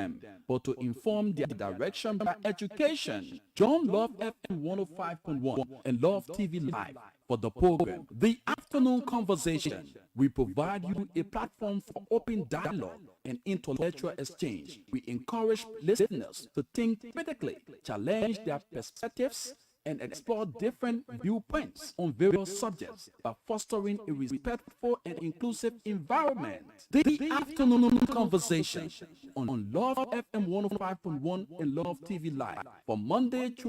them, but to inform their direction by education. Join Love FM 105.1 and Love TV Live for the program The Afternoon Conversation. We provide you a platform for open dialogue and intellectual exchange. We encourage listeners to think critically, challenge their perspectives, and explore different viewpoints on various subjects by fostering a respectful and inclusive environment. The Afternoon Conversation on Love FM 105.1 and Love TV Live from Monday to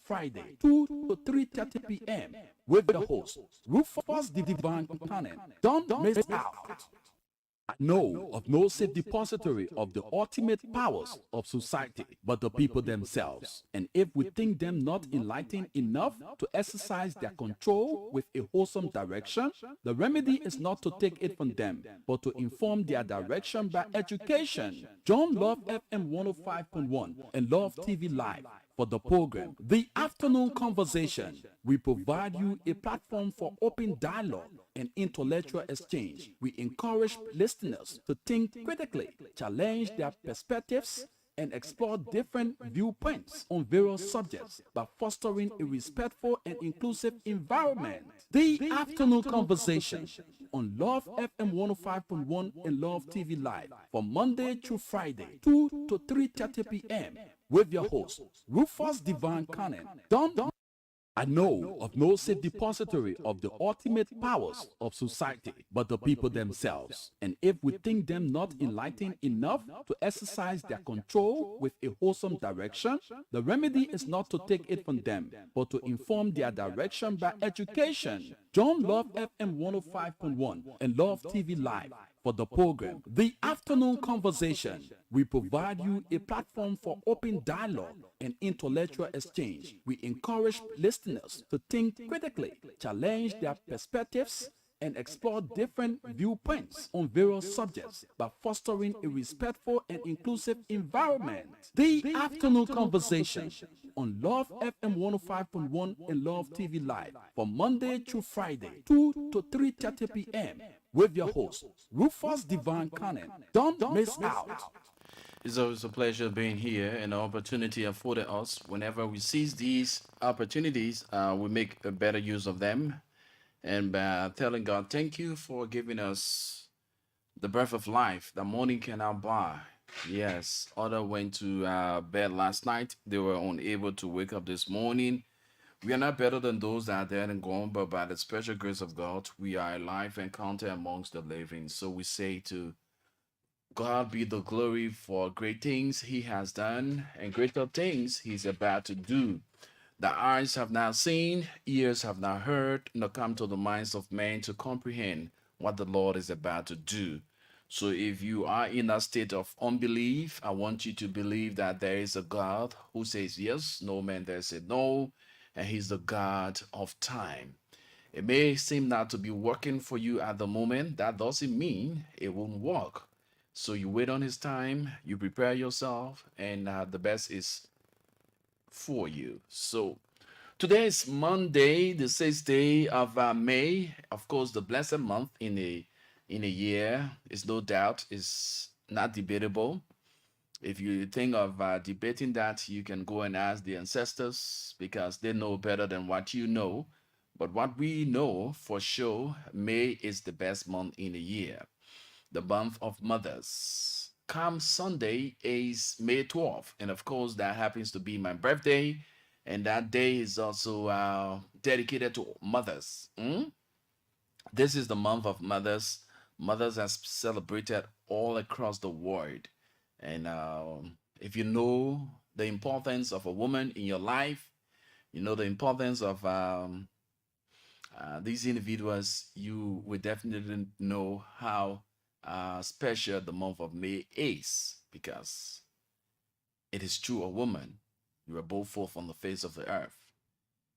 Friday, 2 to 3:30 p.m. with the host, Rufus the Divine Companion. Don't miss out. Know of no safe depository of the ultimate powers of society but the people themselves. And if we think them not enlightened enough to exercise their control with a wholesome direction, the remedy is not to take it from them, but to inform their direction by education. Join Love FM 105.1 and Love TV Live for the program The Afternoon Conversation. We provide you a platform for open dialogue and intellectual exchange. We encourage listeners to think critically, challenge their perspectives, and explore different viewpoints on various subjects by fostering a respectful and inclusive environment. The Afternoon Conversation on Love FM 105.1 and Love TV Live from Monday through Friday, 2 to 3:30 p.m. with your host, Rufus Divine Cannon. Don't I know of no safe depository of the ultimate powers of society but the people themselves. And if we think them not enlightened enough to exercise their control with a wholesome direction, the remedy is not to take it from them, but to inform their direction by education. Join Love FM 105.1 and Love TV Live for the program The Afternoon Conversation. We provide you a platform for open dialogue and intellectual exchange. We encourage listeners to think critically, challenge their perspectives, and explore different viewpoints on various subjects by fostering a respectful and inclusive environment. The Afternoon Conversation on Love FM 105.1 and Love TV Live from Monday through Friday, 2 to 3:30 p.m. with your host, Rufus Divine Cannon. Don't miss out. It's always a pleasure being here and the opportunity afforded us. Whenever we seize these opportunities, we make a better use of them. And by telling God, thank you for giving us the breath of life that morning cannot buy. Yes, others went to bed last night. They were unable to wake up this morning. We are not better than those that are dead and gone, but by the special grace of God, we are alive and counted amongst the living. So we say to God be the glory for great things he has done and greater things he's about to do. The eyes have not seen, ears have not heard, nor come to the minds of men to comprehend what the Lord is about to do. So if you are in a state of unbelief, I want you to believe that there is a God who says yes, no man there say no, and he's the God of time. It may seem not to be working for you at the moment. That doesn't mean it won't work. So you wait on his time, you prepare yourself, and the best is for you. So today is Monday, the 6th day of May. Of course, the blessed month in a year is no doubt is not debatable. If you think of debating that, you can go and ask the ancestors because they know better than what you know. But what we know for sure, May is the best month in a year, the month of mothers. Come Sunday is May 12th. And of course, that happens to be my birthday. And that day is also dedicated to mothers. This is the month of mothers. Mothers are celebrated all across the world. And if you know the importance of a woman in your life, you know the importance of these individuals, you will definitely know how special the month of May is, because it is true a woman, you were brought forth on the face of the earth.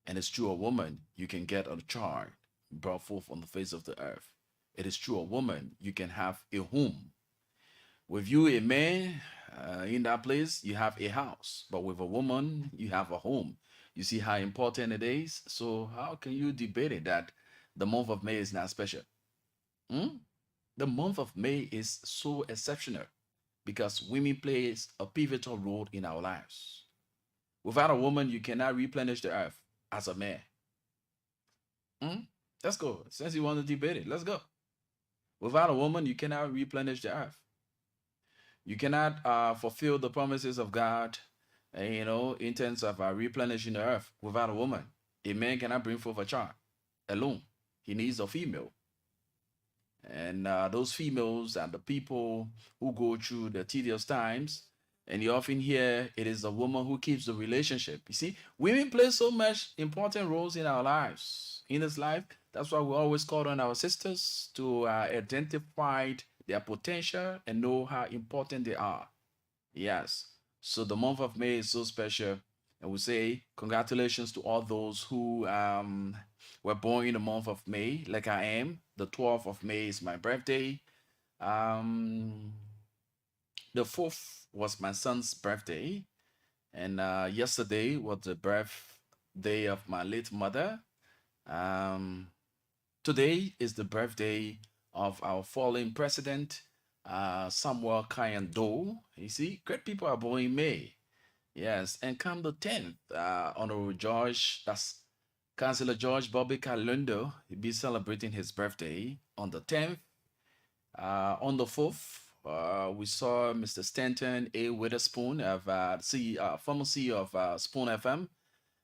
And it's true a woman, you can get a child brought forth on the face of the earth. It is true a woman, you can have a home. With you, a man, in that place, you have a house. But with a woman, you have a home. You see how important it is? So how can you debate it that the month of May is not special? The month of May is so exceptional. because women plays a pivotal role in our lives. Without a woman, you cannot replenish the earth as a man. Hmm? Let's go. Since you want to debate it, let's go. Without a woman, you cannot replenish the earth. You cannot fulfill the promises of God, in terms of replenishing the earth without a woman. A man cannot bring forth a child alone. He needs a female. And those females are the people who go through the tedious times. And you often hear it is the woman who keeps the relationship. You see, women play so much important roles in our lives, in this life. That's why we always call on our sisters to identify their potential and know how important they are. Yes. So the month of May is so special. And we say congratulations to all those who were born in the month of May, like I am. The 12th of May is my birthday. Um, the 4th was my son's birthday. And yesterday was the birthday of my late mother. Um, Today is the birthday of our fallen president, Samuel Kyan Doe. You see, great people are born in May. Yes, and come the 10th, Honorable George, that's Councillor George Bobby Kalundo, he'll be celebrating his birthday on the 10th. On the 4th, we saw Mr. Stanton A. Witherspoon, of former CEO of Spoon FM,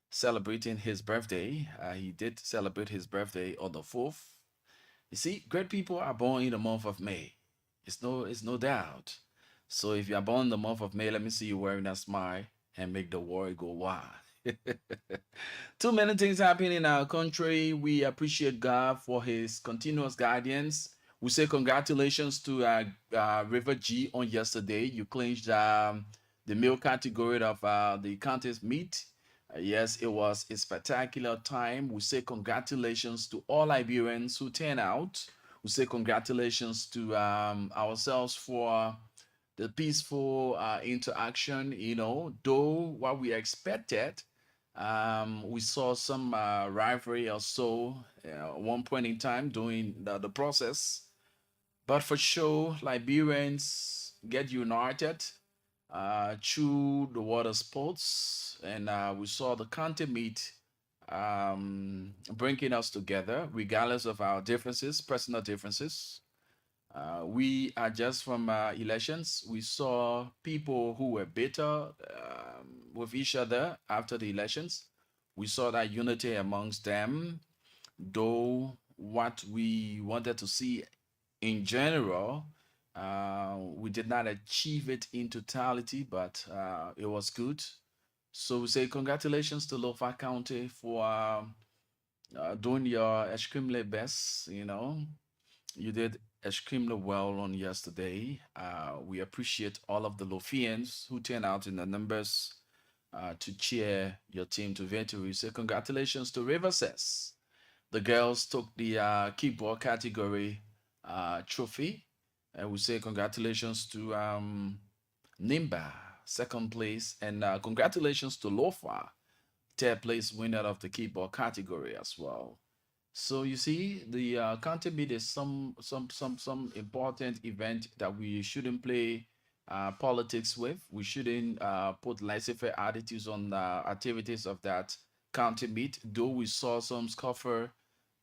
celebrating his birthday. He did celebrate his birthday on the 4th. You see, great people are born in the month of May. It's no doubt. So if you are born in the month of May, let me see you wearing a smile and make the world go wild. Too many things happening in our country. We appreciate God for his continuous guidance. We say congratulations to River G on yesterday. You clinched the male category of the contest meet. Yes, it was a spectacular time. We say congratulations to all Liberians who turned out. We say congratulations to ourselves for the peaceful interaction. Though what we expected, we saw some rivalry or so at one point in time during the process. But for sure, Liberians get united through the water sports, and we saw the county meet bringing us together, regardless of our differences, personal differences. We are just from elections. We saw people who were bitter with each other after the elections. We saw that unity amongst them, though what we wanted to see in general, we did not achieve it in totality, but it was good. So we say congratulations to Lofa County for doing your extremely best. You did extremely well on yesterday. We appreciate all of the Lofians who turned out in the numbers to cheer your team to victory. So congratulations to Riverses. The girls took the kickball category trophy. And we say congratulations to Nimba, second place, and congratulations to Lofa, third place winner of the kickball category as well. So you see, the county meet is some important event that we shouldn't play politics with. We shouldn't put laissez-faire attitudes on the activities of that county meet. Though we saw some scoffer,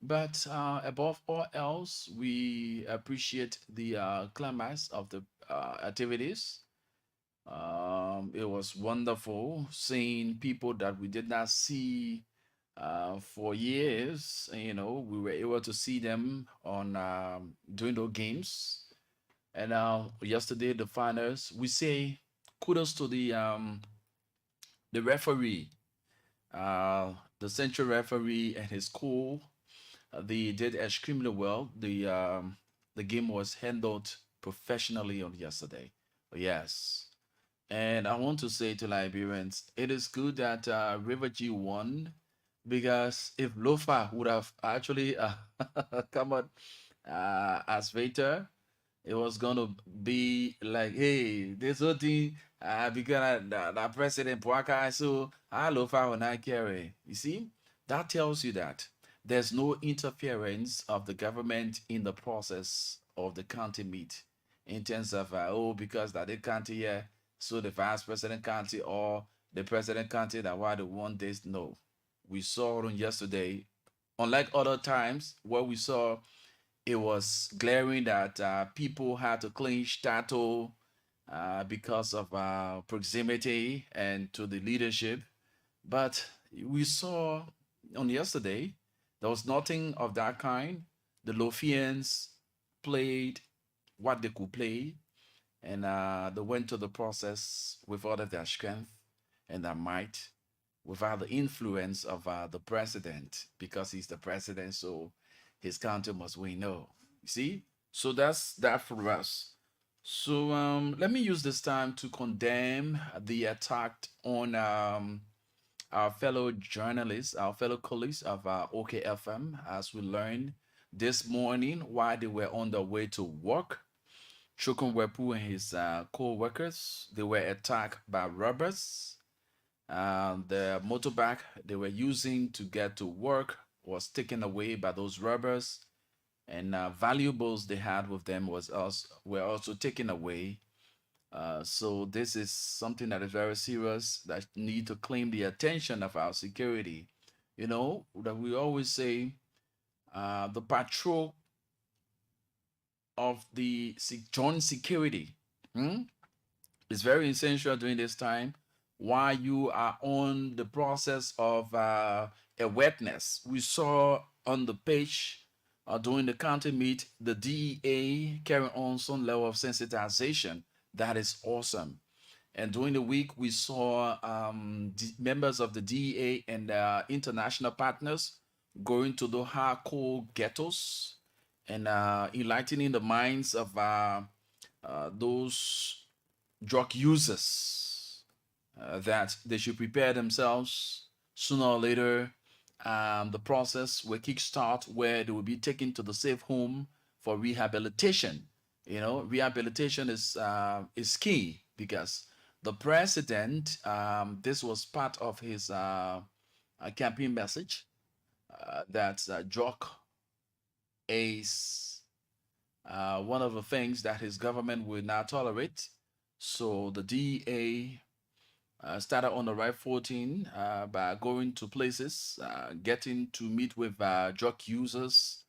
but above all else, we appreciate the climax of the activities. It was wonderful seeing people that we did not see for years. We were able to see them on during those games. And yesterday, the finals, we say kudos to the referee, the central referee and his crew. They did extremely well. The game was handled professionally on yesterday. Yes. And I want to say to Liberians, it is good that River G won, because if Lofa would have actually come out as Vader, it was gonna be like, hey, this whole thing because the president Puaka, so Lofa will not carry. You see, that tells you that there's no interference of the government in the process of the county meet. in terms of because that they can't here, so the vice president can't or the president can't that why they want this. No, we saw on yesterday, unlike other times where we saw it was glaring that people had to clinch title because of proximity and to the leadership. But we saw on yesterday there was nothing of that kind. The Lothians played what they could play, and they went to the process with all of their strength and their might, without the influence of the president, because he's the president, so his country must win. No, you see. So that's that for us. So let me use this time to condemn the attack on our fellow journalists, our fellow colleagues of OKFM, as we learned this morning while they were on their way to work. Chukwuemeka and his co-workers, they were attacked by robbers. The motorbike they were using to get to work was taken away by those robbers, and valuables they had with them were also taken away. So this is something that is very serious that need to claim the attention of our security. You know that we always say the patrol of the joint security is very essential during this time while you are on the process of awareness. We saw on the page during the county meet the DEA carrying on some level of sensitization. That is awesome. And during the week, we saw members of the DEA and international partners going to the hardcore ghettos and enlightening the minds of those drug users that they should prepare themselves. Sooner or later, the process will kickstart where they will be taken to the safe home for rehabilitation. You know, rehabilitation is key because the president, this was part of his campaign message that drug is one of the things that his government will not tolerate. So the DEA started on the right footing by going to places, getting to meet with drug users,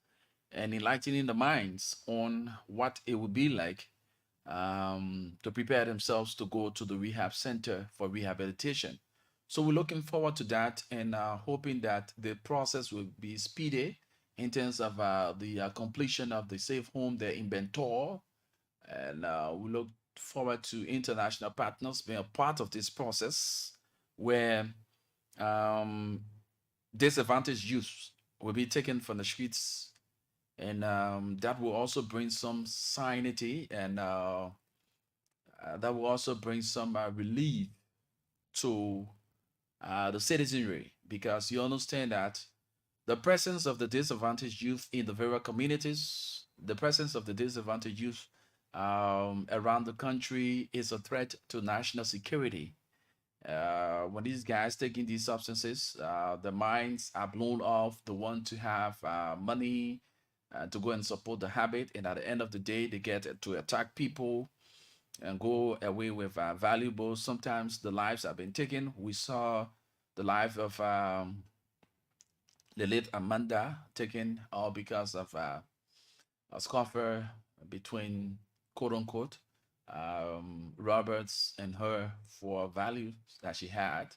and enlightening the minds on what it would be like to prepare themselves to go to the rehab center for rehabilitation. So we're looking forward to that and hoping that the process will be speedy in terms of the completion of the safe home there in Bentor. And we look forward to international partners being a part of this process where disadvantaged youth will be taken from the streets, and that will also bring some sanity, and that will also bring some relief to the citizenry, because you understand that the presence of the disadvantaged youth in the various communities, the presence of the disadvantaged youth around the country is a threat to national security. When these guys taking these substances, the minds are blown off. They want to have money to go and support the habit, and at the end of the day, they get to attack people and go away with valuables. Sometimes the lives have been taken. We saw the life of the late Amanda taken all because of a scoffer between quote unquote Roberts and her for values that she had.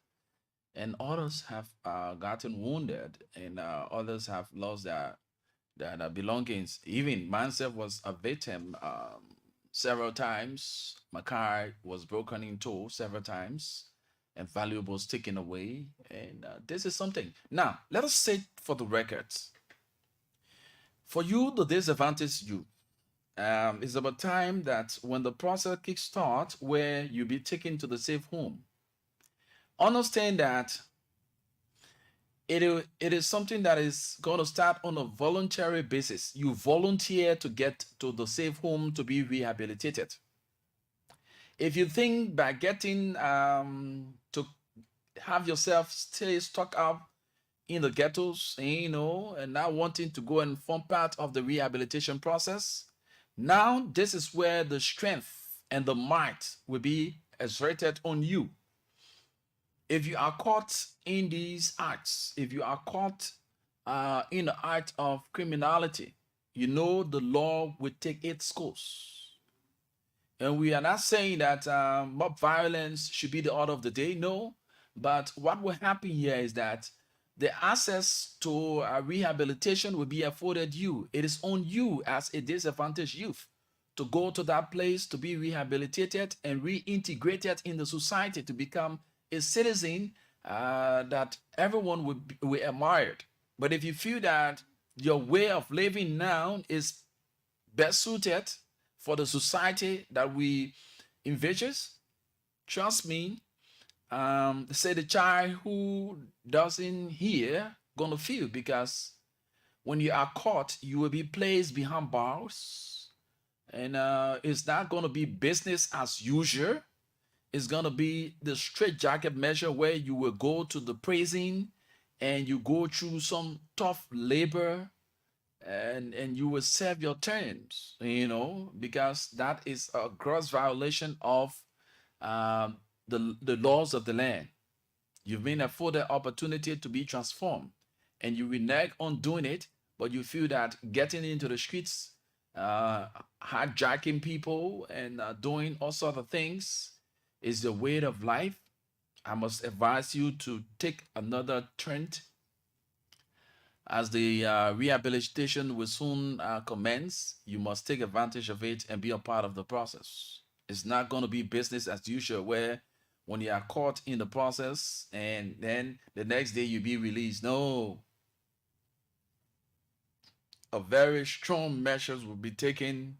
And others have gotten wounded, and others have lost their belongings. Even myself was a victim several times. My car was broken into several times and valuables taken away. And this is something. Now, let us say for the records. For you, the disadvantaged youth, it's about time that when the process kickstart, where you be taken to the safe home, understand that it is something that is going to start on a voluntary basis. You volunteer to get to the safe home to be rehabilitated. If you think by getting to have yourself stay stuck up in the ghettos, and not wanting to go and form part of the rehabilitation process, Now, this is where the strength and the might will be exerted on you. If you are caught in these acts, if you are caught in the act of criminality, you know the law will take its course. And we are not saying that mob violence should be the order of the day, no. But what will happen here is that the access to rehabilitation will be afforded you. It is on you as a disadvantaged youth to go to that place to be rehabilitated and reintegrated in the society to become a citizen that everyone will admire. But if you feel that your way of living now is best suited for the society that we envisions, trust me, say the child who doesn't hear gonna feel, because when you are caught, you will be placed behind bars, and it's not gonna be business as usual. It's gonna be the straitjacket measure where you will go to the prison and you go through some tough labor, and you will serve your terms, because that is a gross violation of the laws of the land. You've been afforded opportunity to be transformed, and you renege on doing it, but you feel that getting into the streets, hijacking people, and doing all sorts of things is the way of life. I must advise you to take another trend, as the rehabilitation will soon commence. You must take advantage of it and be a part of the process. It's not going to be business as usual, where when you are caught in the process and then the next day you be released. No, a very strong measures will be taken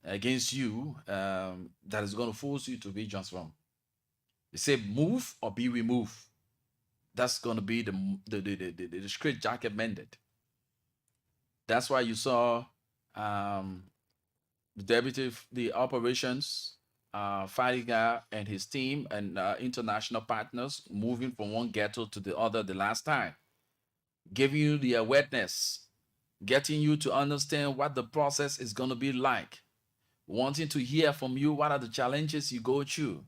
against you, that is going to force you to be transformed. They say move or be removed. That's going to be the straight jacket mended. That's why you saw the operations, Fadiga and his team and international partners moving from one ghetto to the other the last time, giving you the awareness, getting you to understand what the process is going to be like, wanting to hear from you what are the challenges you go through.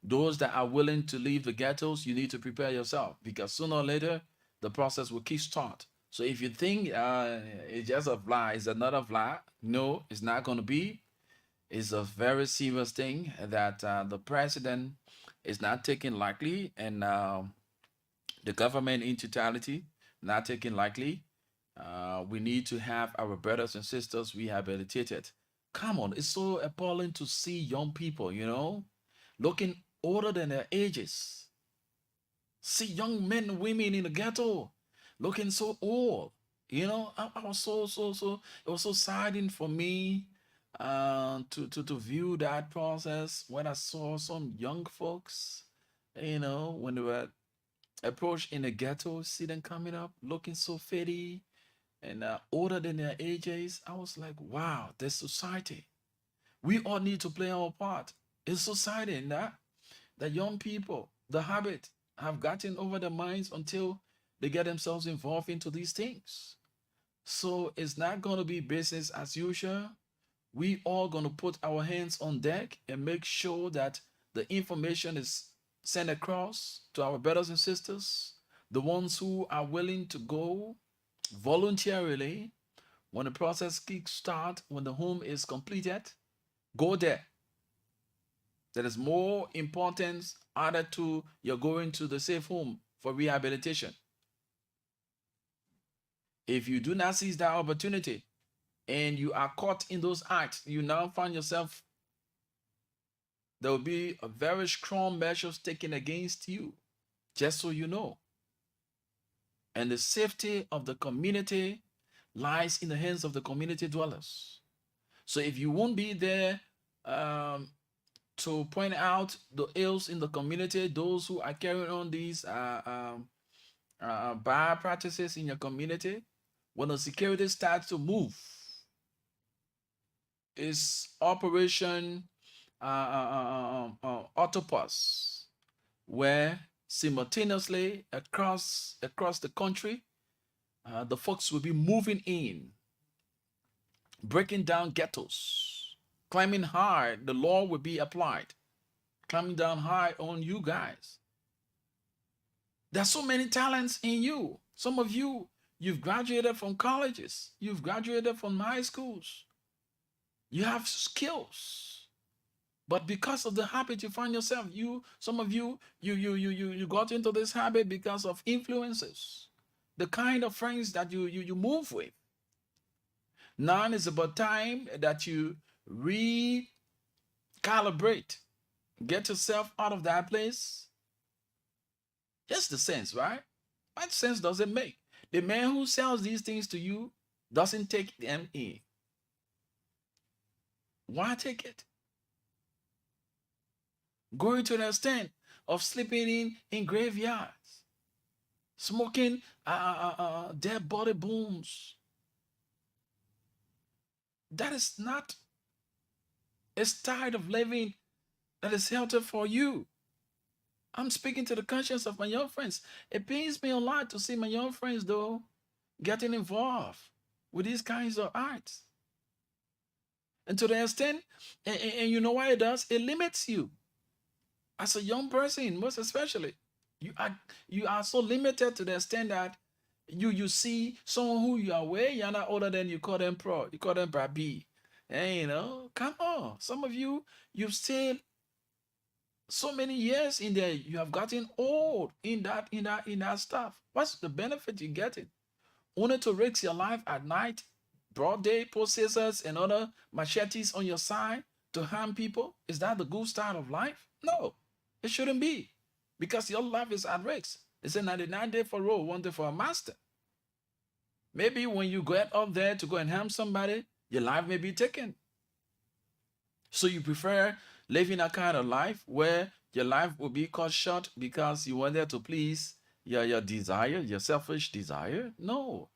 Those that are willing to leave the ghettos, you need to prepare yourself, because sooner or later the process will kickstart. So if you think it's just a fly, it's another fly, no, it's not going to be. It's a very serious thing that the president is not taking lightly, and the government in totality not taking lightly. We need to have our brothers and sisters rehabilitated. Come on, it's so appalling to see young people, looking older than their ages. See young men and women in the ghetto looking so old. I was so it was so saddening for me to view that process when I saw some young folks, when they were approached in the ghetto, see them coming up looking so fitty and older than their ages. I was like, wow, this society. We all need to play our part in society, in that young people, the habit, have gotten over their minds until they get themselves involved into these things. So it's not going to be business as usual. We all going to put our hands on deck and make sure that the information is sent across to our brothers and sisters, the ones who are willing to go voluntarily when the process kicks start, when the home is completed. Go there. There is more importance added to your going to the safe home for rehabilitation. If you do not seize that opportunity and you are caught in those acts, you now find yourself, there will be a very strong measures taken against you, just so you know. And the safety of the community lies in the hands of the community dwellers. So if you won't be there to point out the ills in the community, those who are carrying on these bad practices in your community, when the security starts to move, is Operation Octopus, where simultaneously across the country, the folks will be moving in breaking down ghettos, climbing high, the law will be applied. Climbing down high on you guys. There's so many talents in you. Some of you, you've graduated from colleges, you've graduated from high schools, you have skills. But because of the habit you find yourself, some of you got into this habit because of influences, the kind of friends that you move with. Now it's about time that you recalibrate, get yourself out of that place. Just the sense, right? What sense does it make? The man who sells these things to you doesn't take them in. Why take it? Going to the extent of sleeping in graveyards, smoking dead body bones. That is not a style of living that is healthy for you. I'm speaking to the conscience of my young friends. It pains me a lot to see my young friends, though, getting involved with these kinds of arts. And to the extent, and you know why it does? It limits you. As a young person, most especially, you are so limited to the extent that you see someone who you are way you're not older than, you call them pro, you call them brabi. And come on. Some of you've stayed so many years in there, you have gotten old in that stuff. What's the benefit you getting? Only to risk your life at night, broad day, pull scissors and other machetes on your side to harm people? Is that the good style of life? No, it shouldn't be, because your life is at risk. It's a 99-day for road, 1 day for a master. Maybe when you get up there to go and harm somebody, your life may be taken. So you prefer living a kind of life where your life will be cut short because you want there to please your desire, your selfish desire? No.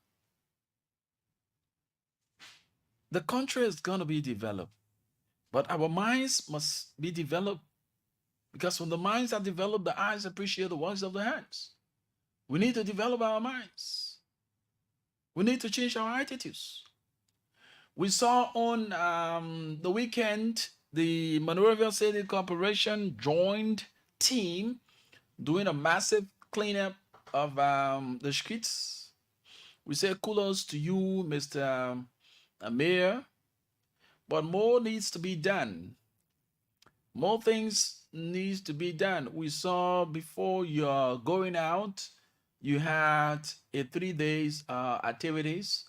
The country is going to be developed, but our minds must be developed, because when the minds are developed, the eyes appreciate the works of the hands. We need to develop our minds. We need to change our attitudes. We saw on the weekend, the Monrovia City Corporation joined team doing a massive cleanup of the streets. We say kudos to you, Mr. Mayor, but more needs to be done. More things needs to be done. We saw before you're going out, you had a 3 days activities,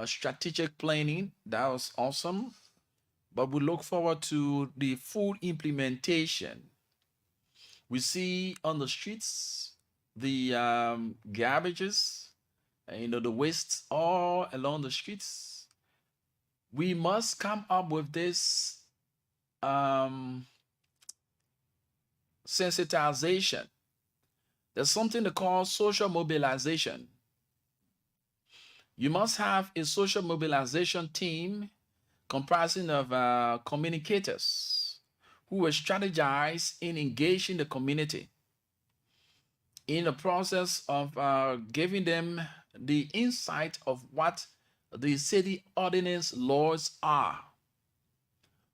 strategic planning. That was awesome. But we look forward to the full implementation. We see on the streets the garbages, the wastes all along the streets. We must come up with this sensitization. There's something they call social mobilization. You must have a social mobilization team comprising of communicators who will strategize in engaging the community in the process of giving them the insight of what the city ordinance laws are.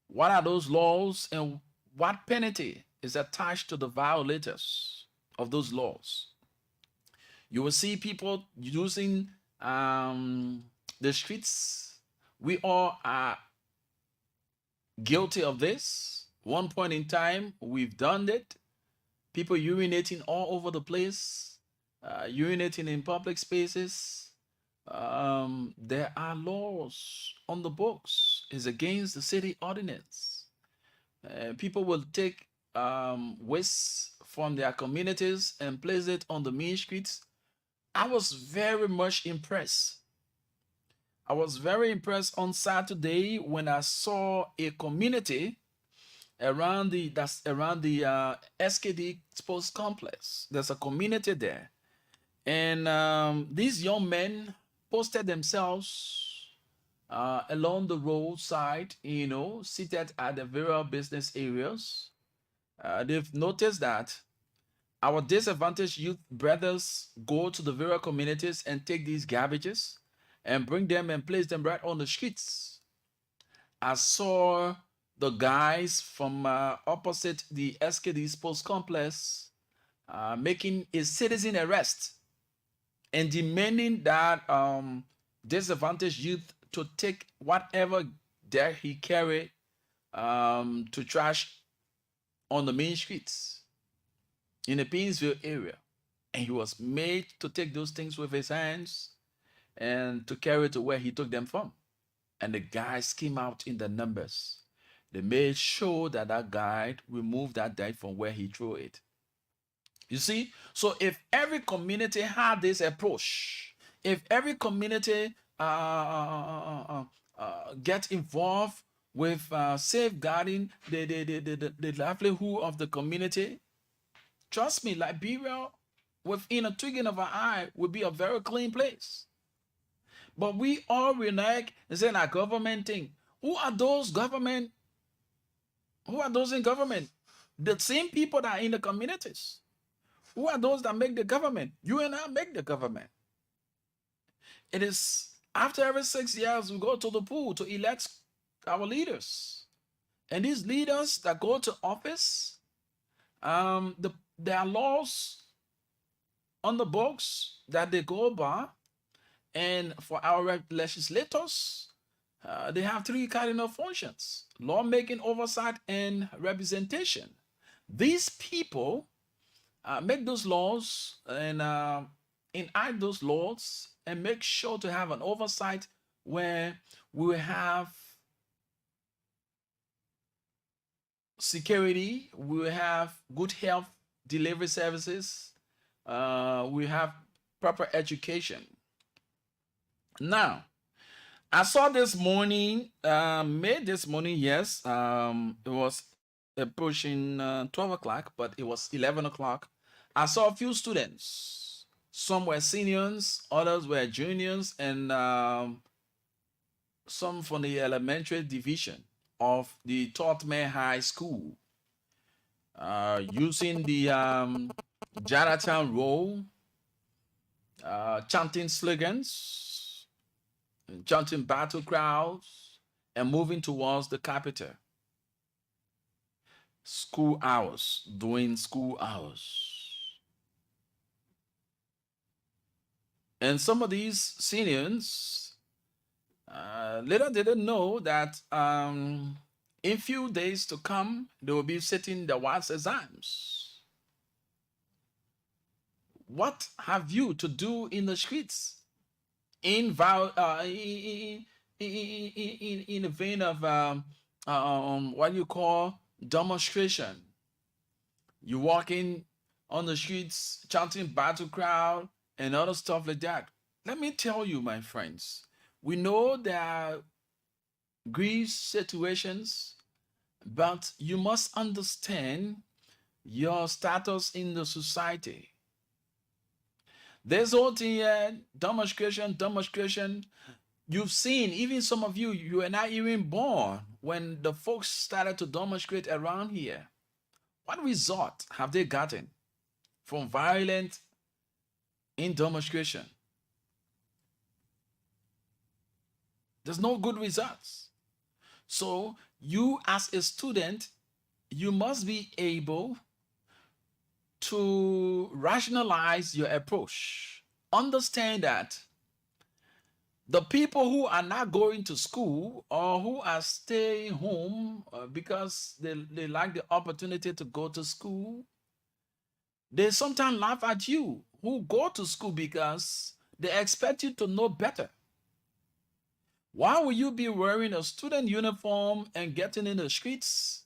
What are those laws, and what penalty is attached to the violators of those laws? You will see people using the streets. We all are guilty of this. One point in time, we've done it. People urinating all over the place, urinating in public spaces. There are laws on the books. It's against the city ordinance. People will take waste from their communities and place it on the main streets. I was very much impressed. I was very impressed on Saturday when I saw a community around the SKD Sports Complex. There's a community there, and these young men posted themselves along the roadside, seated at the various business areas. They've noticed that our disadvantaged youth brothers go to the various communities and take these garbages, and bring them and place them right on the streets. I saw the guys from opposite the SKD Sports Complex making a citizen arrest and demanding that disadvantaged youth to take whatever that he carried to trash on the main streets in the Painesville area. And he was made to take those things with his hands and to carry to where he took them from. And the guys came out in the numbers. They made sure that that guy removed that dirt from where he threw it. You see, so if every community had this approach, if every community get involved with safeguarding the livelihood of the community, trust me, Liberia, within a twinkling of an eye, would be a very clean place. But we all renege and say, "Our government thing." Who are those government? Who are those in government? The same people that are in the communities. Who are those that make the government? You and I make the government. It is after every 6 years we go to the pool to elect our leaders. And these leaders that go to office, there are laws on the books that they go by. And for our legislators, they have three cardinal functions: lawmaking, oversight, and representation. These people make those laws and enact those laws and make sure to have an oversight where we will have security, we will have good health delivery services, we have proper education. Now, I saw this morning, yes, it was approaching 12 o'clock, but it was 11 o'clock. I saw a few students. Some were seniors, others were juniors, and some from the elementary division of the Totman High School, using the Jonathan Roll, chanting slogans, chanting battle crowds, and moving towards the capital. School hours, doing school hours. And some of these seniors later didn't know that in few days to come, they will be sitting the WASS exams. What have you to do in the streets? In the vein of what you call demonstration. You walking on the streets, chanting battle crowd and other stuff like that. Let me tell you, my friends, we know there are grief situations, but you must understand your status in the society. There's whole thing here, demonstration. You've seen, even some of you, you are not even born when the folks started to demonstrate around here. What result have they gotten from violent in demonstration? There's no good results. So you as a student, you must be able to rationalize your approach. Understand that the people who are not going to school or who are staying home because they like the opportunity to go to school, they sometimes laugh at you who go to school because they expect you to know better. Why will you be wearing a student uniform and getting in the streets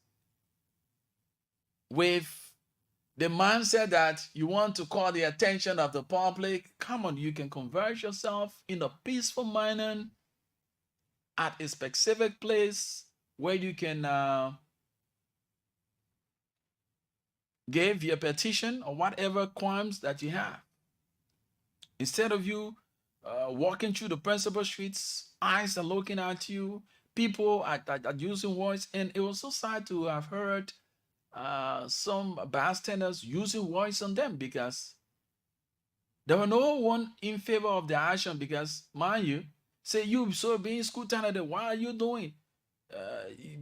with the mindset that you want to call the attention of the public? Come on, you can converse yourself in a peaceful manner at a specific place where you can give your petition or whatever crimes that you have. Instead of you walking through the principal streets, eyes are looking at you, people are using words, and it was so sad to have heard some bystanders using voice on them because there were no one in favor of their action because, mind you, Say you so being school talented. What are you doing?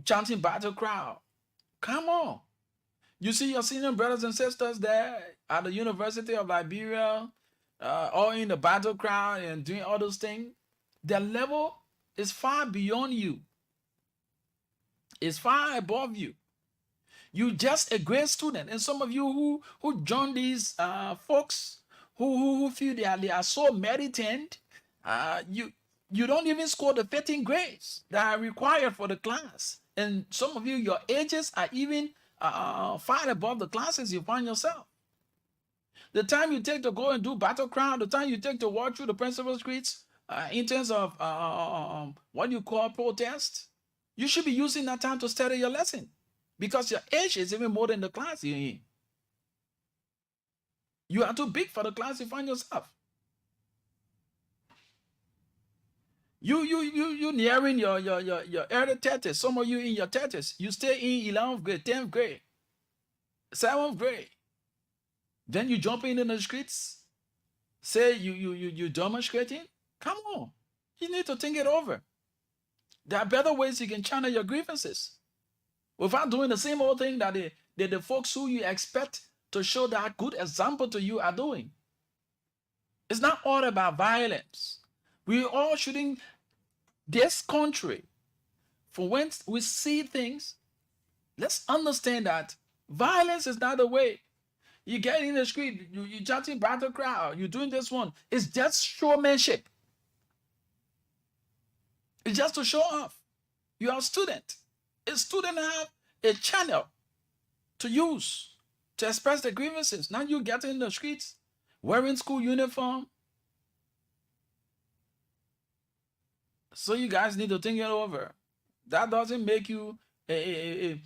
Chanting battle crowd. Come on. You see your senior brothers and sisters there at the University of Liberia, all in the battle crowd and doing all those things. Their level is far beyond you. It's far above you. You just a great student. And some of you who join these folks who feel they are so meditant, you don't even score the 13 grades that are required for the class. And some of you, your ages are even far above the classes you find yourself. The time you take to go and do battle crown, the time you take to walk through the principal streets in terms of what you call protest, you should be using that time to study your lesson because your age is even more than the class you're in. You are too big for the class you find yourself. You nearing your early 30s. Some of you in your 30s. You stay in 11th grade, 10th grade, 7th grade. Then you jump in the streets. Say you demonstrating. Come on. You need to think it over. There are better ways you can channel your grievances without doing the same old thing that the folks who you expect to show that good example to you are doing. It's not all about violence. We all shouldn't, this country, for when we see things, let's understand that violence is not the way. You get in the street, you chanting battle crowd, you're doing this one. It's just showmanship. It's just to show off. You are a student. A student have a channel to use to express their grievances. Now you get in the streets wearing school uniform. So you guys need to think it over. That doesn't make you a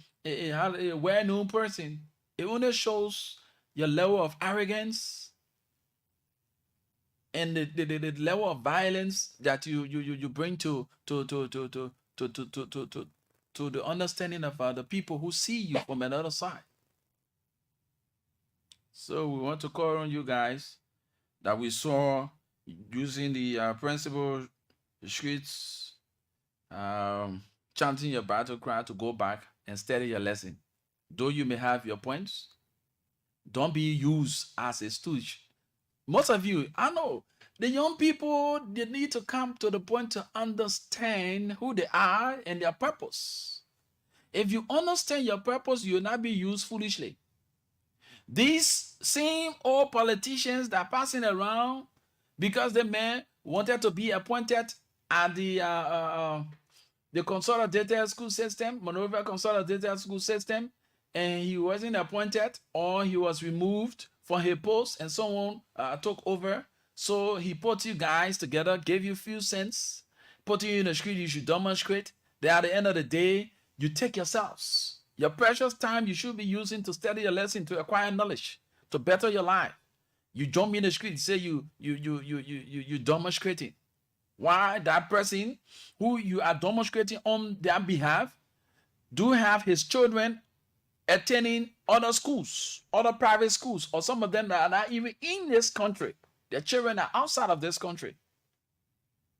well-known person. It only shows your level of arrogance and the level of violence that you bring to the understanding of the people who see you from another side. So we want to call on you guys that we saw using the principal streets, chanting your battle cry to go back and study your lesson. Though you may have your points, don't be used as a stooge. Most of you, I know, the young people, they need to come to the point to understand who they are and their purpose. If you understand your purpose, you will not be used foolishly. These same old politicians that are passing around because the man wanted to be appointed at the consolidated school system, Monrovia consolidated school system, and he wasn't appointed or he was removed from his post and someone took over. So he put you guys together, gave you a few cents, put you in the street, you should demonstrate. Then at the end of the day, you take yourselves. Your precious time you should be using to study your lesson, to acquire knowledge, to better your life. You jump in the street, say you demonstrating. Why? That person who you are demonstrating on their behalf do have his children attending other schools, other private schools, or some of them that are not even in this country. Their children are outside of this country.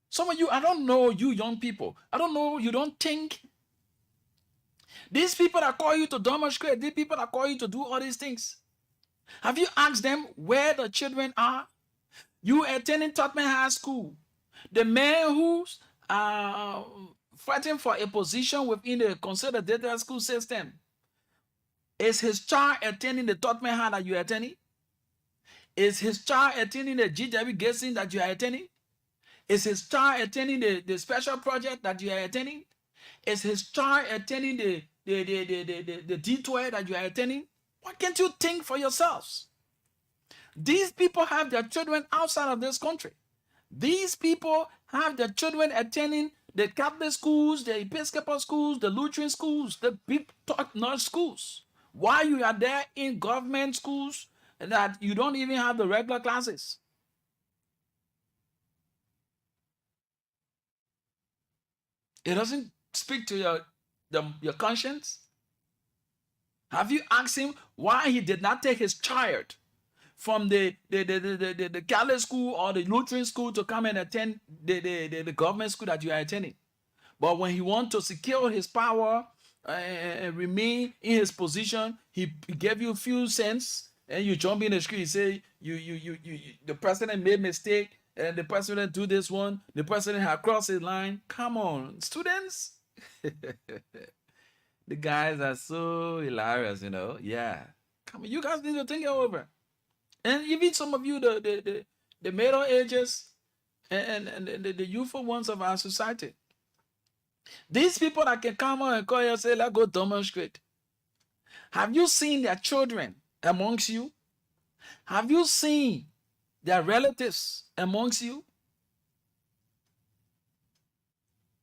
Some of you, I don't know you young people. I don't know, you don't think. These people that call you to demonstrate, these people that call you to do all these things, have you asked them where the children are? You attending Tottenham High School. The man who's fighting for a position within the consolidated school system, is his child attending the Tottenham High that you are attending? Is his child attending the GW Gazing that you are attending? Is his child attending the special project that you are attending? Is his child attending the D12 that you are attending? Why can't you think for yourselves? These people have their children outside of this country. These people have their children attending the Catholic schools, the Episcopal schools, the Lutheran schools, the big top-notch schools. Why you are there in government schools that you don't even have the regular classes? It doesn't speak to your conscience. Have you asked him why he did not take his child from the Catholic school or the Lutheran school to come and attend the government school that you are attending. But when he wants to secure his power and remain in his position, he gave you a few cents and you jump in the street. He say the president made mistake and the president do this one. The president had crossed his line. Come on, students. The guys are so hilarious, you know. Yeah, come on, you guys need to think it over. And even some of you, the middle ages and the youthful ones of our society. These people that can come out and call you and say, let's go demonstrate. Have you seen their children amongst you? Have you seen their relatives amongst you?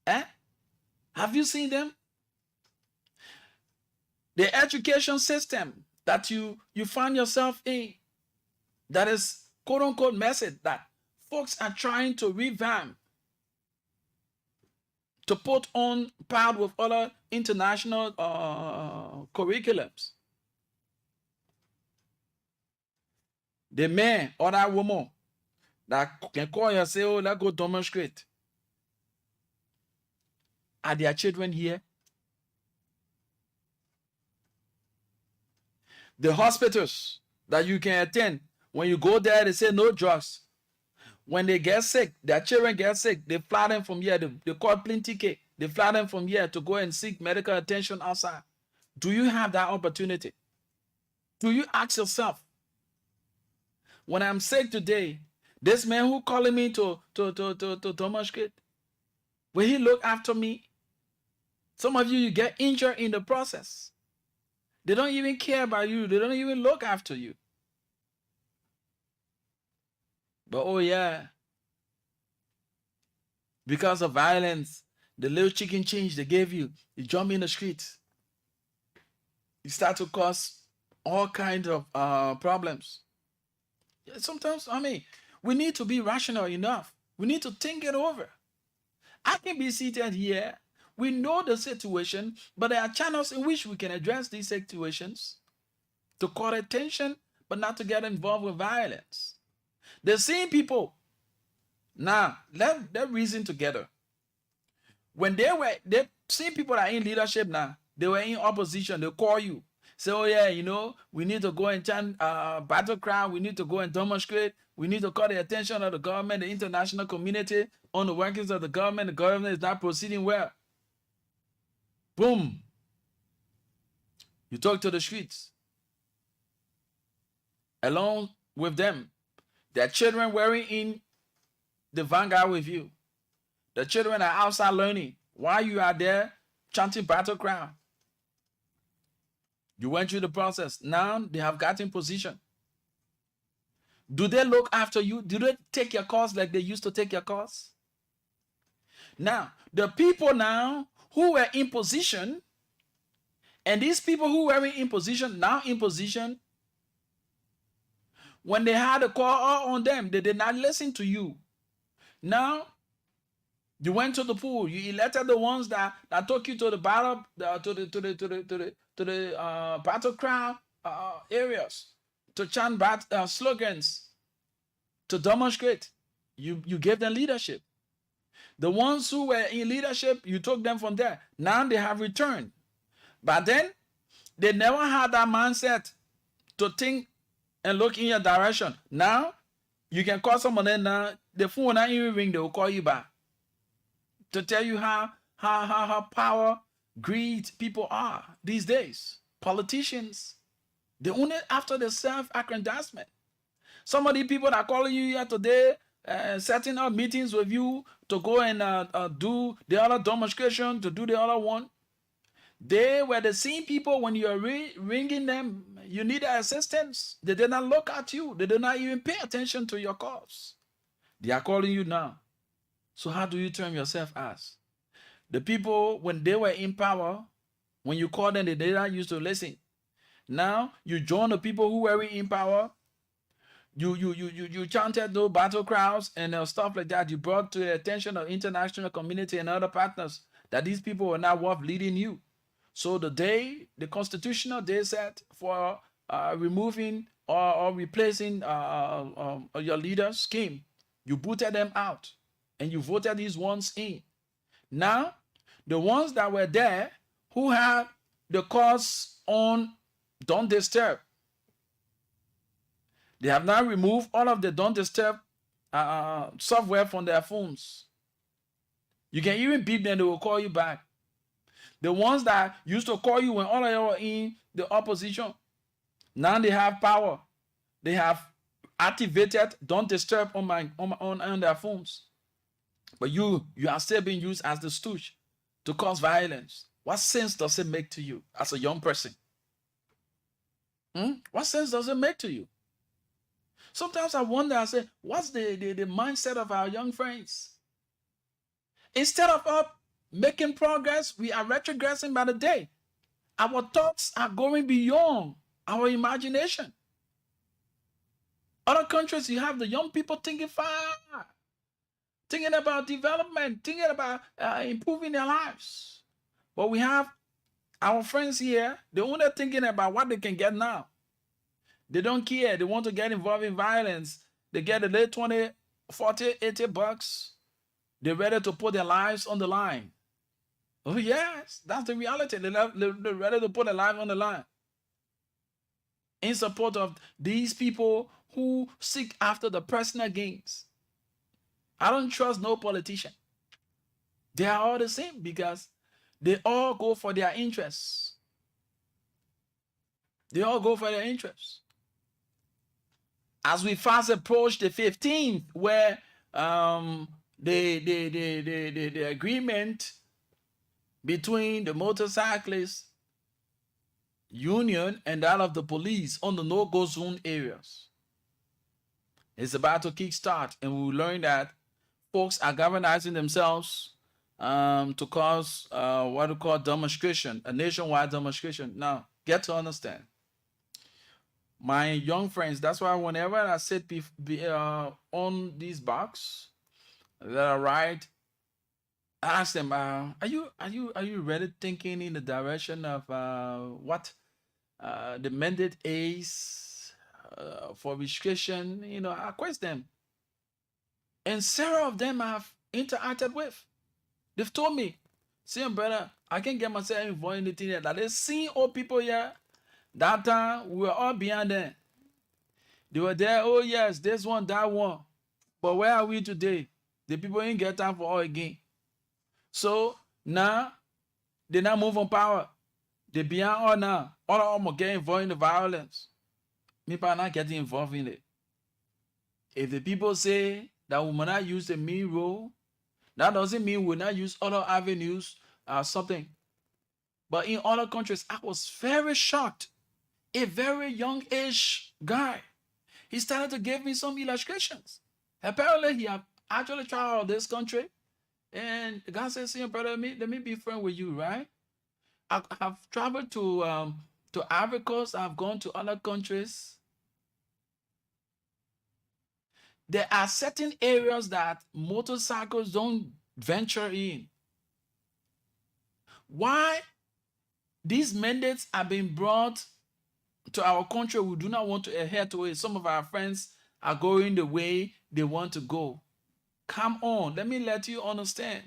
Eh? Have you seen them? The education system that you find yourself in, that is quote unquote message that folks are trying to revamp, to put on par with other international curriculums. The man or that woman that can call you and say, oh, let's go demonstrate. Are their children here? The hospitals that you can attend, when you go there, they say no drugs. When they get sick, their children get sick, they fly them from here. They call plenty ticket. They fly them from here to go and seek medical attention outside. Do you have that opportunity? Do you ask yourself, when I'm sick today, this man who calling me to demonstrate, will he look after me? Some of you get injured in the process. They don't even care about you. They don't even look after you. But oh yeah, because of violence, the little chicken change they gave you, you jump in the streets. You start to cause all kinds of problems. Sometimes, I mean, we need to be rational enough. We need to think it over. I can be seated here. We know the situation, but there are channels in which we can address these situations to call attention, but not to get involved with violence. The same people, now, let's reason together. When the same people that are in leadership now, they were in opposition, they call you. Say, oh yeah, you know, we need to go and chant battle cry, we need to go and demonstrate, we need to call the attention of the government, the international community on the workings of the government is not proceeding well. Boom. You talk to the streets. Along with them, their children wearing in the vanguard with you. The children are outside learning while you are there chanting battle cry. You went through the process. Now they have gotten position. Do they look after you? Do they take your course like they used to take your course? Now, the people now who were in position, and these people who were in position, now in position, when they had a call on them, they did not listen to you. Now, you went to the pool. You elected the ones that took you to the battle, to the battle cry areas, to chant slogans, to demonstrate. You gave them leadership. The ones who were in leadership, you took them from there. Now they have returned. But then, they never had that mindset to think and look in your direction. Now, you can call someone in now, the phone will not even ring, they will call you back. To tell you how power, greed people are these days. Politicians, they only after the self-aggrandizement. Some of the people that are calling you here today, setting up meetings with you to go and do the other demonstration, to do the other one. They were the same people when you are ringing them, you need assistance. They did not look at you. They did not even pay attention to your cause. They are calling you now. So how do you term yourself as? The people, when they were in power, when you called them, they did not used to listen. Now, you join the people who were in power. You chanted those battle crowds and stuff like that. You brought to the attention of international community and other partners that these people were not worth leading you. So the constitutional day set for removing or replacing your leaders came. You booted them out and you voted these ones in. Now, the ones that were there who had the cause on don't disturb, they have now removed all of the don't disturb software from their phones. You can even beep them, they will call you back. The ones that used to call you when all of you were in the opposition, now they have power. They have activated don't disturb on their phones. But you are still being used as the stooge to cause violence. What sense does it make to you as a young person? What sense does it make to you? Sometimes I wonder, I say, what's the mindset of our young friends? Instead of us making progress, we are retrogressing by the day. Our thoughts are going beyond our imagination. Other countries, you have the young people thinking far, thinking about development, thinking about improving their lives. But we have our friends here, they're only thinking about what they can get now. They don't care. They want to get involved in violence. They get a little 20, 40, 80 bucks. They're ready to put their lives on the line. Oh, yes, that's the reality. They're ready to put their life on the line in support of these people who seek after the personal gains. I don't trust no politician. They are all the same because they all go for their interests. They all go for their interests. As we fast approach the 15th, where the agreement between the motorcyclists union and that of the police on the no-go zone areas is about to kickstart, and we will learn that folks are galvanizing themselves to cause what we call demonstration, a nationwide demonstration. Now, get to understand, my young friends, that's why whenever I sit on these box that I ride, I ask them, are you really thinking in the direction of what the mandate is for registration? You know, I question them, and several of them I've interacted with. They've told me, see, brother, I can't get myself involved in anything that they see old people here. That time we were all behind them. They were there. Oh yes, this one, that one. But where are we today? The people ain't get time for all again. So now they now move on power. They beyond all now. All of them are getting involved in the violence. Me are not getting involved in it. If the people say that we might not use the main road, that doesn't mean we'll not use other avenues or something. But in other countries, I was very shocked. A very young age guy, he started to give me some illustrations. Apparently, he had actually traveled this country. And the guy says, see, brother, let me be friend with you, right? I've traveled to Ivory Coast. I've gone to other countries. There are certain areas that motorcycles don't venture in. Why these mandates are being brought to our country, we do not want to adhere to it. Some of our friends are going the way they want to go. Come on, let me let you understand.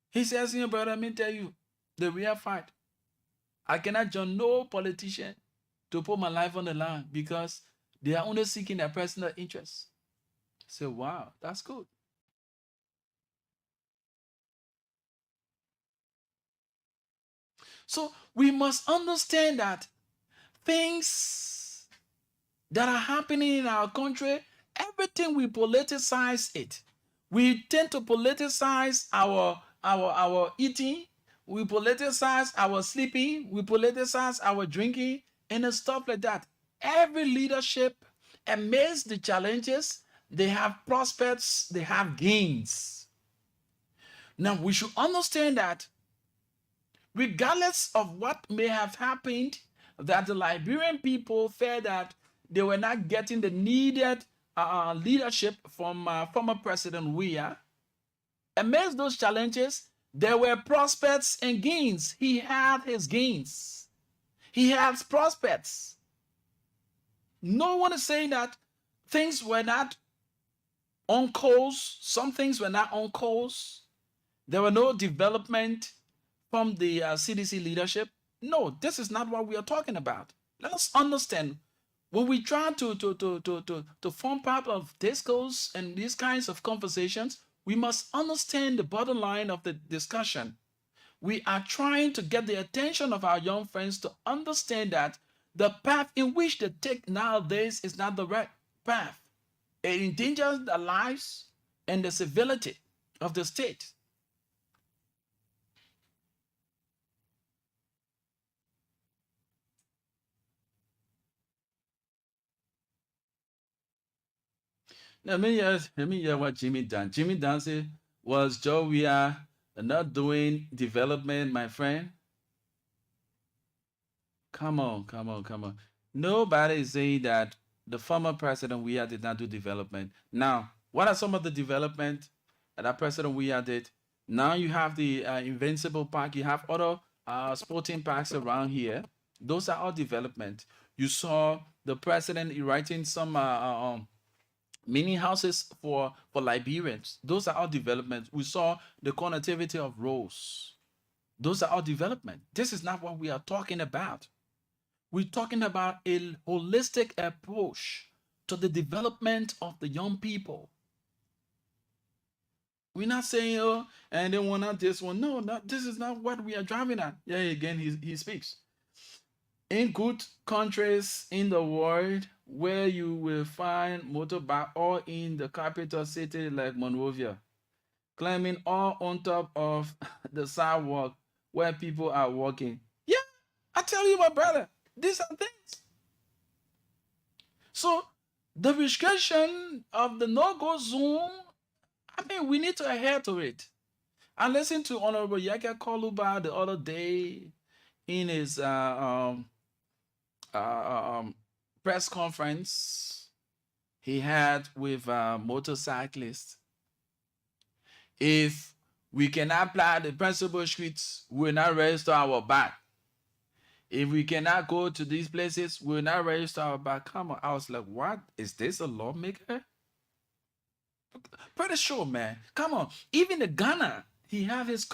He says, you know, brother, let me tell you the real fact. I cannot join no politician to put my life on the line because they are only seeking their personal interests. So, wow, that's good. So we must understand that things that are happening in our country, everything we politicize it. We tend to politicize our eating, we politicize our sleeping, we politicize our drinking, and stuff like that. Every leadership, amidst the challenges, they have prospects, they have gains. Now we should understand that regardless of what may have happened, that the Liberian people felt that they were not getting the needed leadership from former President Weah. Amidst those challenges, there were prospects and gains. He had his gains. He has prospects. No one is saying that things were not on course. Some things were not on course. There were no development from the CDC leadership. No, this is not what we are talking about. Let us understand when we try to form part of discourse and these kinds of conversations, we must understand the bottom line of the discussion. We are trying to get the attention of our young friends to understand that the path in which they take nowadays is not the right path. It endangers the lives and the civility of the state. Let me hear what Jimmy done. Jimmy Dunn said, was Joe, we are not doing development, my friend. Come on, come on, come on. Nobody is saying that the former president we did not do development. Now, what are some of the development that President we did? Now you have the Invincible Park. You have other sporting parks around here. Those are all development. You saw the president writing some mini houses for Liberians. Those are all developments. We saw the connectivity of roads. Those are all development. This is not what we are talking about. We're talking about a holistic approach to the development of the young people. We're not saying, oh, and they want out this one. No, this is not what we are driving at. Yeah, again, he speaks. In good countries in the world where you will find motorbike or in the capital city like Monrovia, climbing all on top of the sidewalk where people are walking. Yeah, I tell you, my brother, these are things. So the restriction of the no-go zone, I mean, we need to adhere to it. I listened to Honorable Yaka Koluba the other day in his press conference he had with motorcyclists. If we can apply the principal streets, we'll not register our back. If we cannot go to these places, we'll not register our back. Come on. I was like, what? Is this a lawmaker? Pretty sure, man. Come on. Even in Ghana, he has his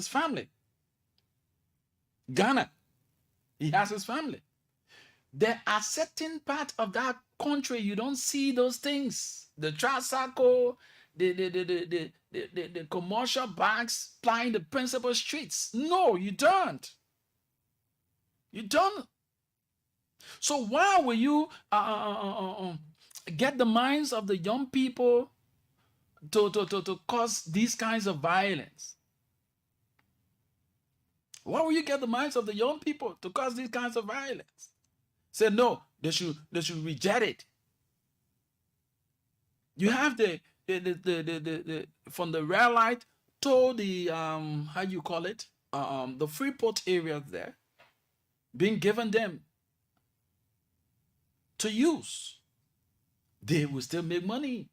family. Ghana, he has his family. There are certain parts of that country you don't see those things. The tricycle, the commercial bikes plying the principal streets. No, you don't. You don't. So why will you get the minds of the young people to cause these kinds of violence? Why will you get the minds of the young people to cause these kinds of violence? Say no, they should reject it. You have the from the red light to the how you call it the Freeport area there, being given them to use. They will still make money.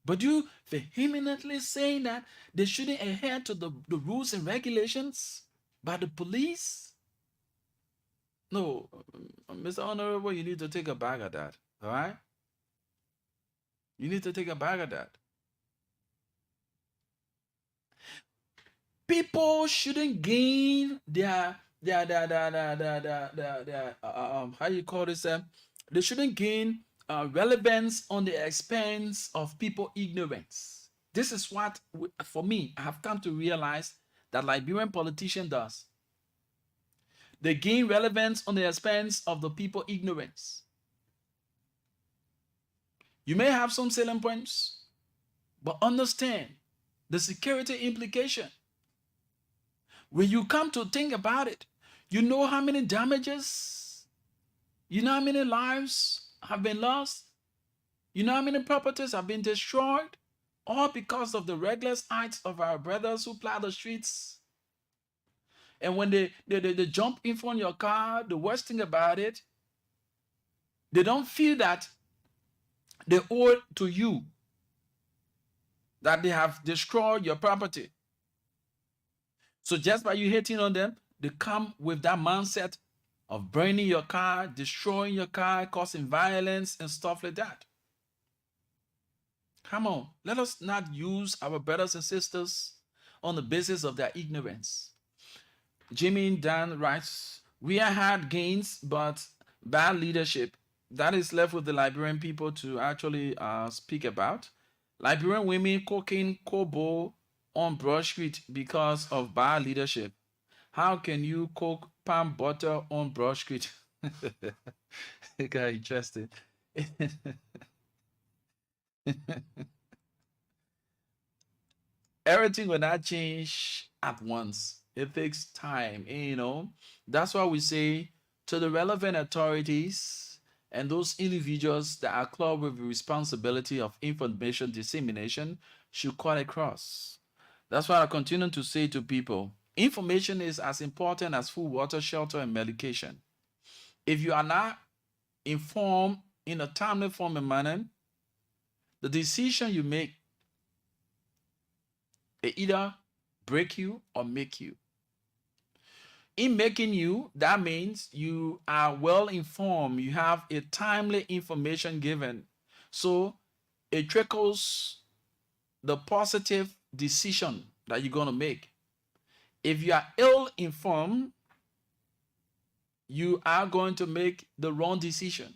But you vehemently saying that they shouldn't adhere to the rules and regulations by the police? No, Mr. Honorable, you need to take a bag of that, all right? You need to take a bag of that. People shouldn't gain their how you call this? They shouldn't gain relevance on the expense of people ignorance. This is what, for me, I have come to realize that Liberian politician does. They gain relevance on the expense of the people ignorance. You may have some selling points, but understand the security implication. When you come to think about it, you know how many damages, you know how many lives have been lost, you know how many properties have been destroyed, all because of the reckless acts of our brothers who plow the streets. And when they jump in front of your car, the worst thing about it, they don't feel that they owe it to you, that they have destroyed your property. So just by you hating on them, they come with that mindset of burning your car, destroying your car, causing violence and stuff like that. Come on, let us not use our brothers and sisters on the basis of their ignorance. Jimmy Dan writes, we have had gains, but bad leadership. That is left with the Liberian people to actually speak about. Liberian women cooking kobo on Broad Street because of bad leadership. How can you cook palm butter on Broad Street? Okay, interesting. Everything will not change at once. It takes time, That's why we say to the relevant authorities and those individuals that are clothed with the responsibility of information dissemination should cut across. That's why I continue to say to people, information is as important as food, water, shelter, and medication. If you are not informed in a timely form and manner, the decision you make, it either break you or make you. In making you, that means you are well informed. You have a timely information given. So it trickles the positive decision that you're going to make. If you are ill informed, you are going to make the wrong decision.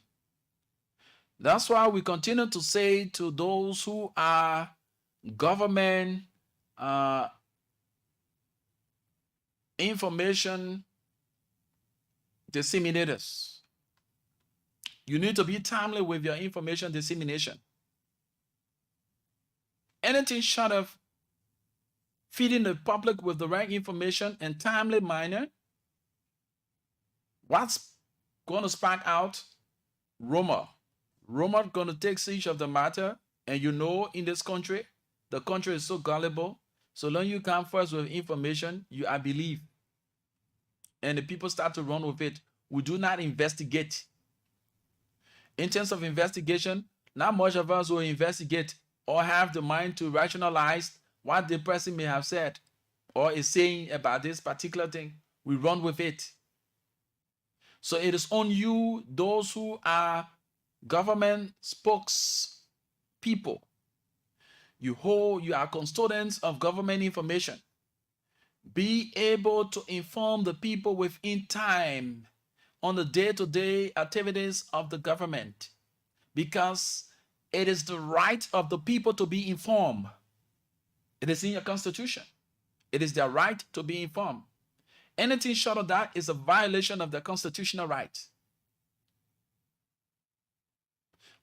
That's why we continue to say to those who are government information disseminators, you need to be timely with your information dissemination. Anything short of feeding the public with the right information and timely manner, what's going to spark out? Rumor going to take siege of the matter. And in this country, the country is so gullible. So long you come first with information, you are believed. And the people start to run with it. We do not investigate. In terms of investigation, not much of us will investigate or have the mind to rationalize what the person may have said or is saying about this particular thing. We run with it. So it is on you, those who are government spokespeople. You are custodians of government information. Be able to inform the people within time on the day-to-day activities of the government, because it is the right of the people to be informed. It is in your constitution. It is their right to be informed. Anything short of that is a violation of their constitutional right.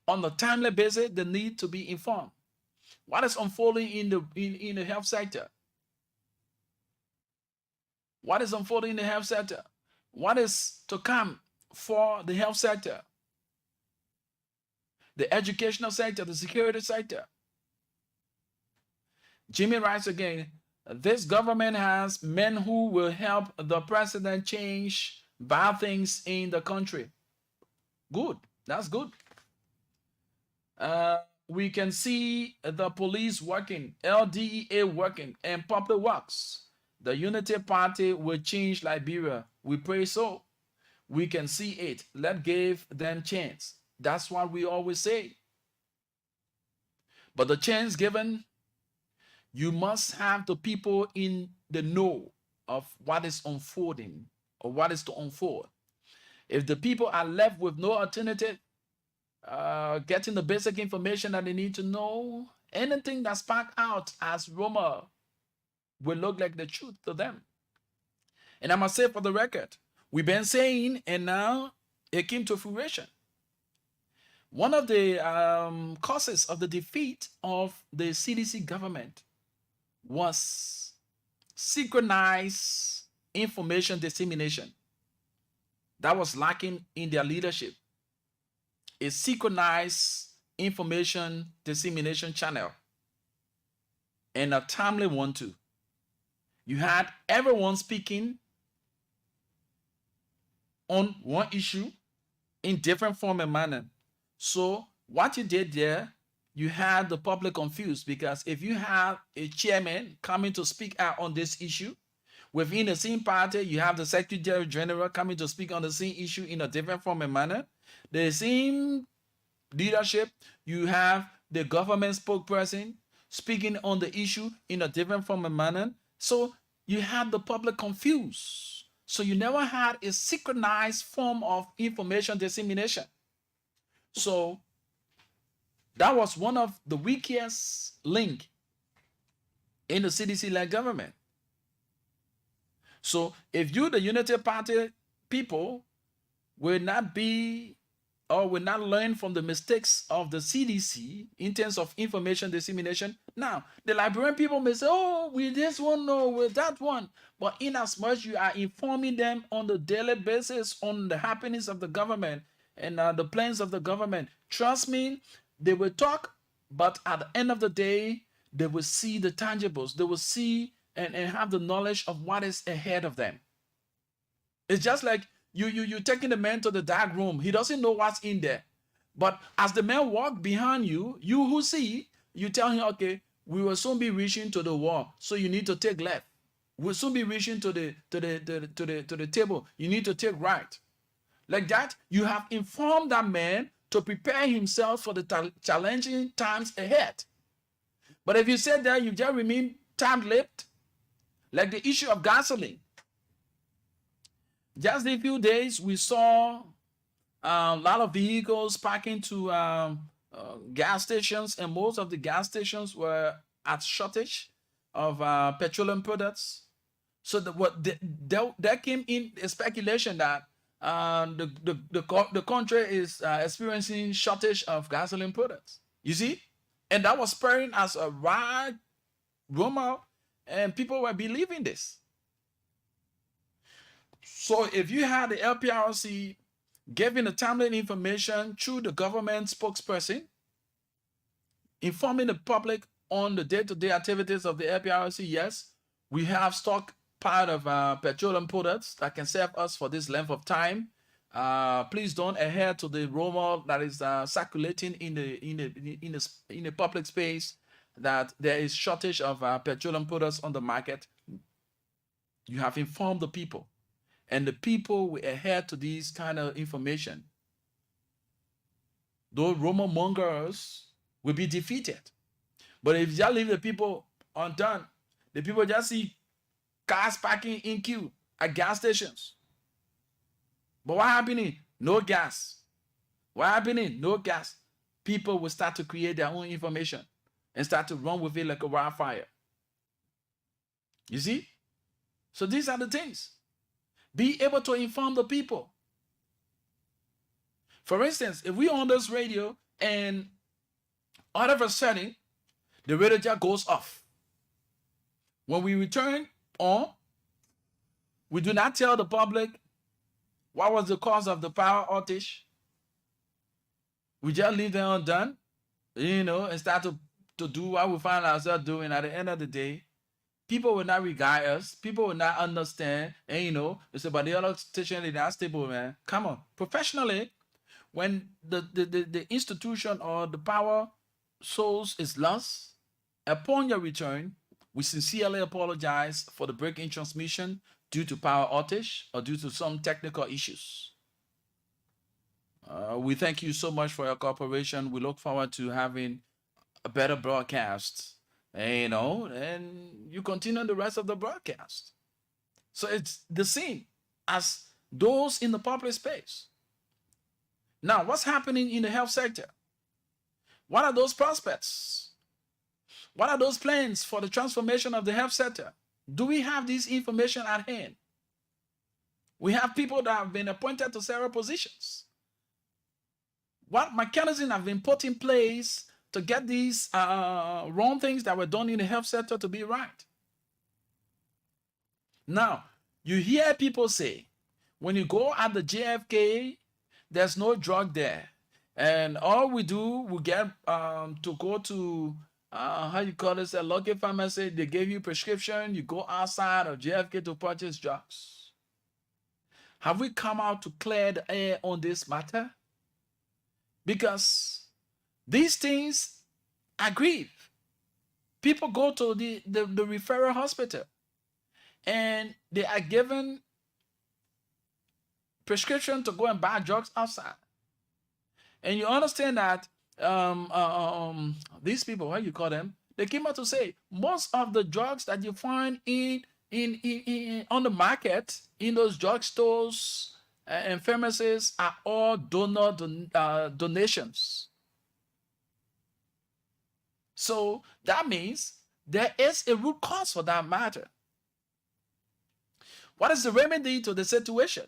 On a timely basis, they need to be informed. What is unfolding in the health sector? What is unfolding in the health sector? What is to come for the health sector, the educational sector, the security sector? Jimmy writes again, this government has men who will help the president change bad things in the country. Good. That's good. We can see the police working, LDEA working, and public works. The Unity Party will change Liberia. We pray so. We can see it. Let's give them chance. That's what we always say. But the chance given, you must have the people in the know of what is unfolding or what is to unfold. If the people are left with no alternative, getting the basic information that they need to know, anything that's sparked out as rumor will look like the truth to them. And I must say, for the record, we've been saying, and now it came to fruition. One of the causes of the defeat of the CDC government was synchronized information dissemination. That was lacking in their leadership. A synchronized information dissemination channel, and a timely one too. You had everyone speaking on one issue in different form and manner. So what you did there, you had the public confused, because if you have a chairman coming to speak out on this issue, Within the same party, you have the Secretary General coming to speak on the same issue in a different form and manner. The same leadership, you have the government spokesperson speaking on the issue in a different form and manner. So you had the public confused. So you never had a synchronized form of information dissemination. So that was one of the weakest link in the CDC-led government. So if you, the Unity Party people, will not be or will not learn from the mistakes of the CDC in terms of information dissemination, now the Liberian people may say, oh, with this one, no, with that one. But in as much you are informing them on the daily basis on the happenings of the government and the plans of the government, trust me, they will talk, but at the end of the day, they will see the tangibles. They will see and have the knowledge of what is ahead of them. It's just like you taking the man to the dark room. He doesn't know what's in there. But as the man walk behind you, you who see, you tell him, okay, we will soon be reaching to the wall, so you need to take left. We'll soon be reaching to the table. You need to take right. Like that, you have informed that man to prepare himself for the challenging times ahead. But if you said that, you just remain time-lipped, like the issue of gasoline. Just a few days, we saw a lot of vehicles parking to gas stations, and most of the gas stations were at shortage of petroleum products. So there came in a speculation that the country is experiencing shortage of gasoline products. You see? And that was spreading as a wide rumor, and people were believing this. So if you had the LPRC giving the timely information through the government spokesperson, informing the public on the day-to-day activities of the LPRC, yes, we have stockpiled of petroleum products that can serve us for this length of time. Please don't adhere to the rumor that is circulating in the public space that there is shortage of petroleum products on the market. You have informed the people, and the people will adhere to these kind of information. Those rumor mongers will be defeated. But if you just leave the people undone, the people just see cars parking in queue at gas stations. But what happening? No gas. What happening? No gas. People will start to create their own information and start to run with it like a wildfire. You see? So these are the things. Be able to inform the people. For instance, if we on this radio and all of a sudden the radio just goes off. When we return on, we do not tell the public what was the cause of the power outage. We just leave them undone, and start to do what we find ourselves doing. At the end of the day, people will not regard us. People will not understand. And they say, but the other station is not stable, man. Come on. Professionally, when the institution or the power source is lost, upon your return, we sincerely apologize for the break in transmission due to power outage or due to some technical issues. We thank you so much for your cooperation. We look forward to having a better broadcast, and you continue the rest of the broadcast. So it's the same as those in the public space. Now, what's happening in the health sector? What are those prospects? What are those plans for the transformation of the health sector? Do we have this information at hand? We have people that have been appointed to several positions. What mechanisms have been put in place to get these wrong things that were done in the health sector to be right? Now, you hear people say, when you go at the JFK, there's no drug there. And all we do, we get to go to, a local pharmacy. They give you prescription. You go outside of JFK to purchase drugs. Have we come out to clear the air on this matter? Because these things are grief. People go to the referral hospital, and they are given prescription to go and buy drugs outside. And you understand that these people, what you call them, they came out to say most of the drugs that you find on the market, in those drugstores and pharmacies, are all donations. So that means there is a root cause for that matter. What is the remedy to the situation?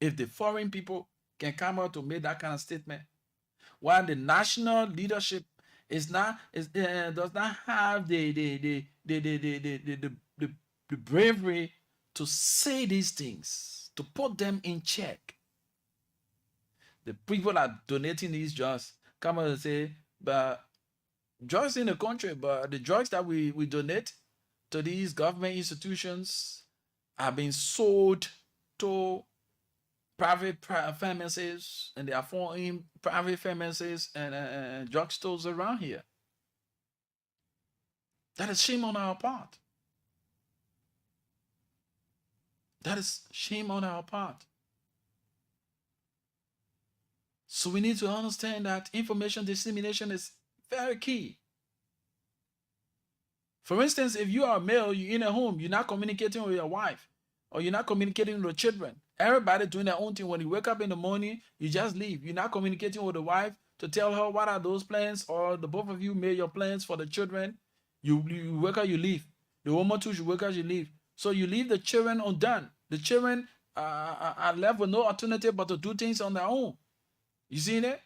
If the foreign people can come out to make that kind of statement, while the national leadership does not have the bravery to say these things, to put them in check. The people are donating these drugs come out and say, but drugs in the country, but the drugs that we donate to these government institutions are being sold to private pharmacies, and they are forming private pharmacies and drugstores around here. That is shame on our part. That is shame on our part. So we need to understand that information dissemination is very key. For instance, if you are a male, you're in a home, you're not communicating with your wife, or you're not communicating with your children. Everybody doing their own thing. When you wake up in the morning, you just leave. You're not communicating with the wife to tell her what are those plans, or the both of you made your plans for the children. You wake up, you leave. The woman too, you wake up, you leave. So you leave the children undone. The children are left with no alternative but to do things on their own. You see that?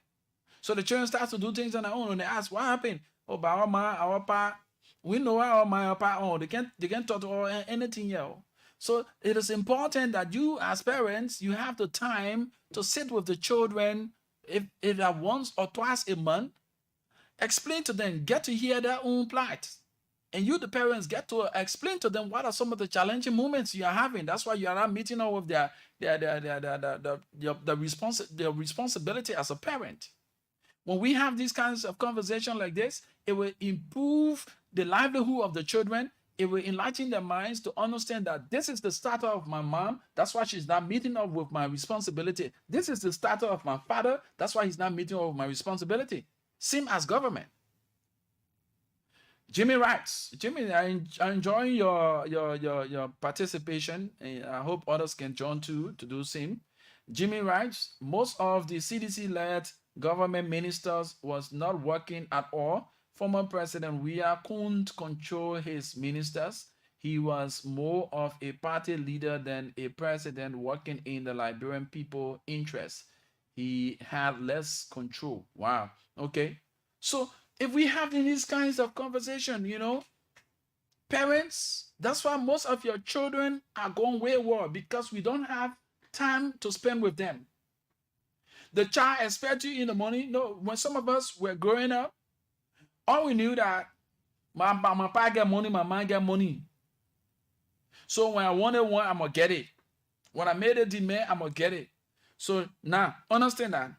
So the children start to do things on their own, and they ask, what happened? Oh, by our ma, our pa, we know our ma, our pa, oh, they can't talk to anything else. So it is important that you, as parents, you have the time to sit with the children, if that once or twice a month, explain to them, get to hear their own plight. And you, the parents, get to explain to them what are some of the challenging moments you are having. That's why you are not meeting up with their responsibility as a parent. When we have these kinds of conversations like this, it will improve the livelihood of the children. It will enlighten their minds to understand that this is the starter of my mom. That's why she's not meeting up with my responsibility. This is the starter of my father. That's why he's not meeting up with my responsibility. Same as government. Jimmy writes, Jimmy, I'm enjoying your participation. And I hope others can join too to do same. Jimmy writes, most of the CDC-led government ministers was not working at all. Former President Weah couldn't control his ministers. He was more of a party leader than a president working in the Liberian people's interest. He had less control. Wow. Okay. So if we have these kinds of conversation, parents, that's why most of your children are going wayward, because we don't have time to spend with them. The child expects you in the morning. No, when some of us were growing up, all we knew that my pa get money, my mom get money. So when I wanted one, I'm going to get it. When I made a demand, I'm going to get it. So now, understand that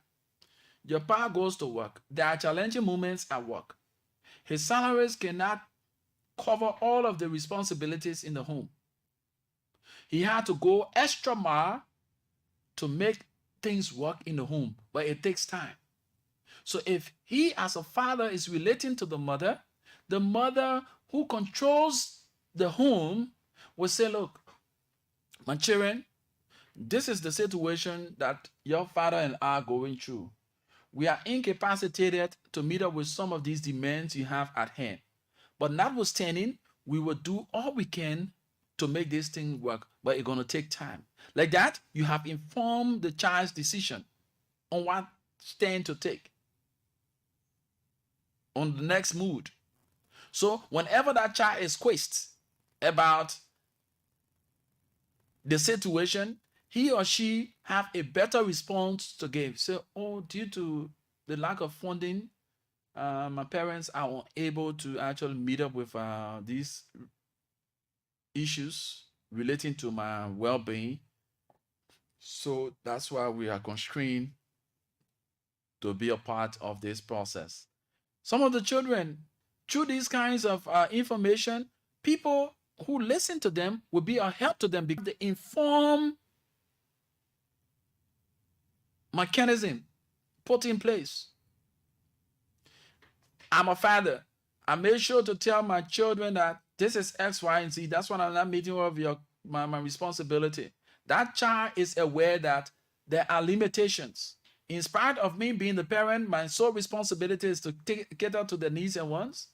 your pa goes to work. There are challenging moments at work. His salaries cannot cover all of the responsibilities in the home. He had to go extra mile to make things work in the home, but it takes time. So if he as a father is relating to the mother who controls the home will say, look, my children, this is the situation that your father and I are going through. We are incapacitated to meet up with some of these demands you have at hand. But notwithstanding, we will do all we can to make this thing work, but it's going to take time. Like that, you have informed the child's decision on what stand to take, on the next mood. So whenever that child is quizzed about the situation, he or she have a better response to give. So, due to the lack of funding, my parents are unable to actually meet up with these issues relating to my well-being. So that's why we are constrained to be a part of this process. Some of the children, through these kinds of information, people who listen to them will be a help to them because they inform mechanism put in place. I'm a father. I made sure to tell my children that this is X, Y, and Z. That's what I'm not meeting of my responsibility. That child is aware that there are limitations. In spite of me being the parent, my sole responsibility is to cater to the needs and wants.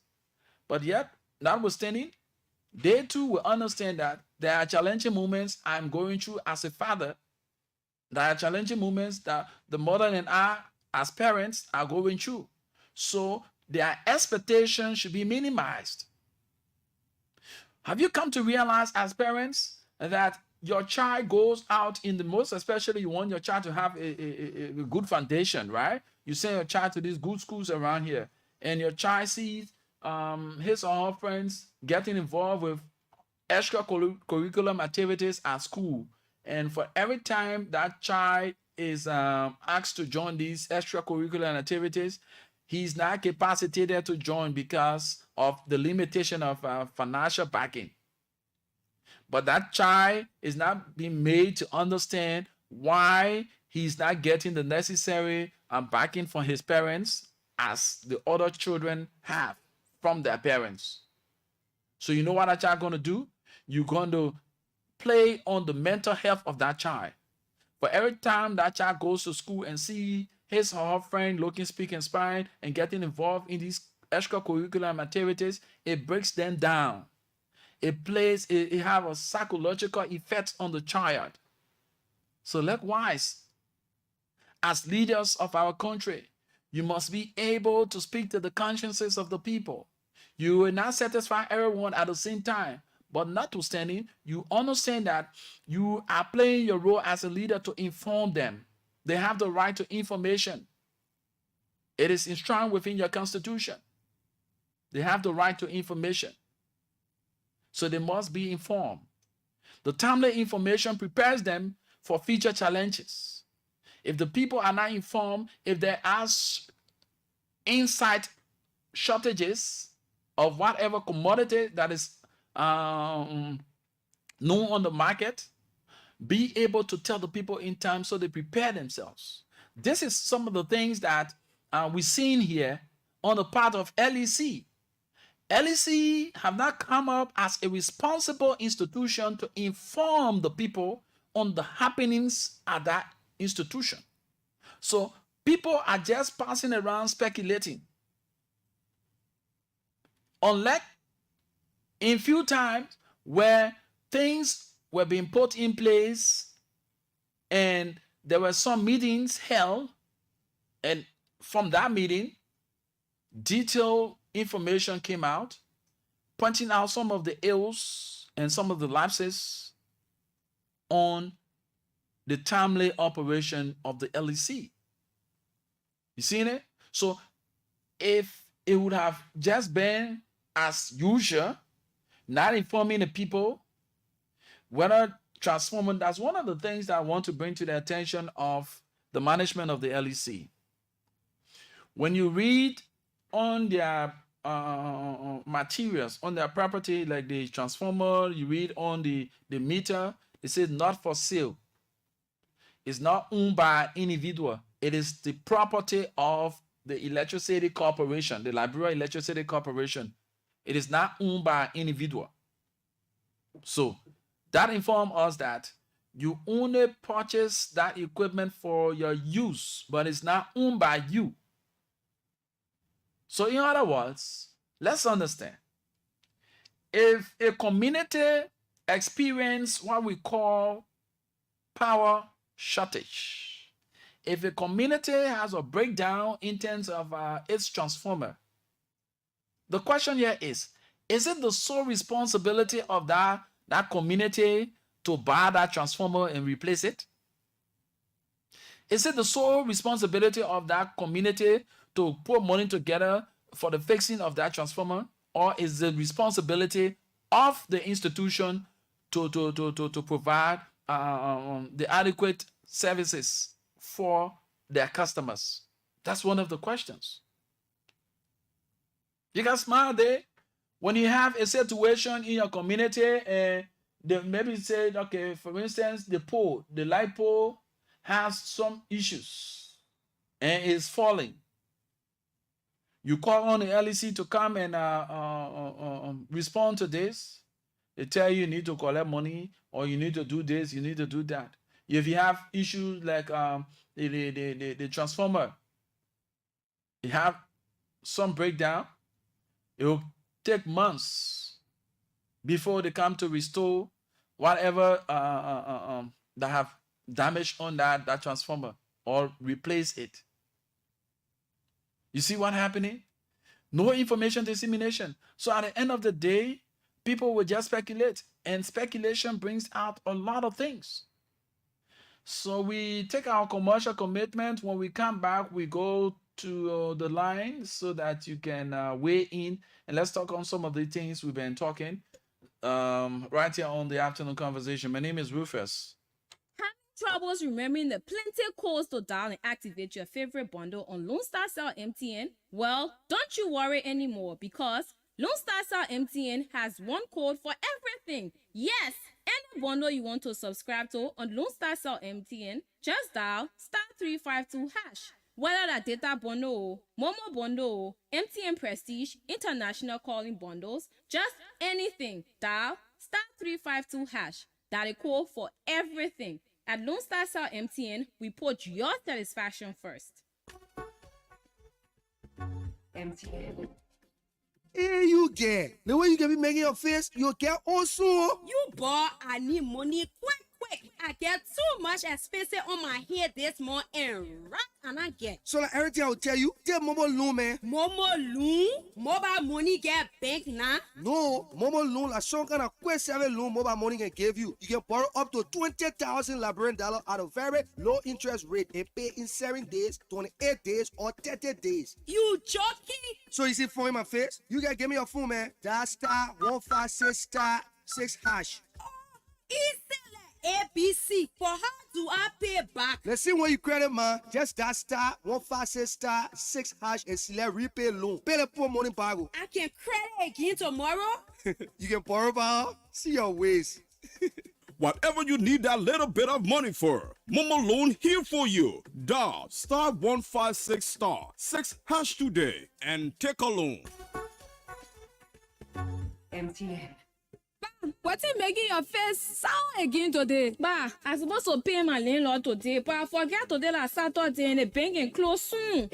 But yet, notwithstanding, they too will understand that there are challenging moments I'm going through as a father. There are challenging moments that the mother and I, as parents, are going through. So their expectations should be minimized. Have you come to realize as parents that your child goes out in the most, especially you want your child to have a good foundation, right? You send your child to these good schools around here, and your child sees his or her friends getting involved with extracurriculum activities at school. And for every time that child is asked to join these extracurricular activities, he's not capacitated to join because of the limitation of financial backing. But that child is not being made to understand why he's not getting the necessary backing from his parents as the other children have from their parents. So you know what that child going to do? You're going to play on the mental health of that child. For every time that child goes to school and see his or her friend looking, speaking, inspiring, and getting involved in these extracurricular activities, it breaks them down. It has a psychological effect on the child. So likewise, as leaders of our country, you must be able to speak to the consciences of the people. You will not satisfy everyone at the same time, but notwithstanding, you understand that you are playing your role as a leader to inform them. They have the right to information. It is enshrined within your constitution. They have the right to information. So they must be informed. The timely information prepares them for future challenges. If the people are not informed, if there are insight shortages of whatever commodity that is known on the market, be able to tell the people in time so they prepare themselves. This is some of the things that we're seeing here on the part of LEC. LEC have not come up as a responsible institution to inform the people on the happenings at that institution. So people are just passing around speculating. Unlike in few times where things were being put in place and there were some meetings held, and from that meeting, detailed information came out, pointing out some of the ills and some of the lapses on the timely operation of the LEC. You seen it? So if it would have just been as usual, not informing the people, whether transforming, that's one of the things that I want to bring to the attention of the management of the LEC. When you read on their materials, on their property, like the transformer, you read on the meter, it says not for sale. It's not owned by individual. It is the property of the Electricity Corporation, the Liberia Electricity Corporation. It is not owned by individual. So that informs us that you only purchase that equipment for your use, but it's not owned by you. So in other words, let's understand. If a community experiences what we call power shortage, if a community has a breakdown in terms of its transformer, the question here is it the sole responsibility of that community to buy that transformer and replace it? Is it the sole responsibility of that community to put money together for the fixing of that transformer? Or is the responsibility of the institution to provide the adequate services for their customers? That's one of the questions. You can smile there, When you have a situation in your community and they maybe say, okay, for instance, the light pole has some issues and is falling. You call on the LEC to come and respond to this. They tell you need to collect money or you need to do this, you need to do that. If you have issues like the transformer, you have some breakdown, it will take months before they come to restore whatever that have damage on that transformer or replace it. You see what happening? No information dissemination. So at the end of the day, people will just speculate, and speculation brings out a lot of things. So we take our commercial commitment. When we come back, we go to the line so that you can weigh in, and let's talk on some of the things we've been talking right here on the afternoon conversation. My name is Rufus. Troubles remembering the plenty codes to dial and activate your favorite bundle on Lone Star Cell MTN? Well, don't you worry anymore, because Lone Star Cell MTN has one code for everything. Yes, any bundle you want to subscribe to on Lone Star Cell MTN, just dial *352#. Whether that data bundle, Momo bundle, MTN Prestige, international calling bundles, just anything, dial *352#. That is code for everything. At Lone Star Cell MTN, we put your satisfaction first. MTN. Hey, you get the way you can be making your face, you get also. You boy, I need money quick. I get too much expensive on my head this month and right and I get. So like everything I will tell you, tell Momo Loan, man. Momo Loan? Mobile money get bank now? No, Momo Loan like some kind of quick service loan mobile money can give you. You can borrow up to 20,000 Liberian dollars at a very low interest rate and pay in 7 days, 28 days, or 30 days. You joking? So you see phone in my face? You gotta give me your phone, man. Dial *156*6#. Easy like ABC. For how do I pay back? Let's see when you credit, man. Just dial *156*6# and select repay loan. Pay the poor money back. I can credit again tomorrow? You can borrow power. See your ways. Whatever you need that little bit of money for, Momo Loan here for you. Dial *156*6# today and take a loan. MTN. What's it making your face sour again today? Bah, I supposed to pay my landlord today, but I forget today like Saturday and the bank and close soon.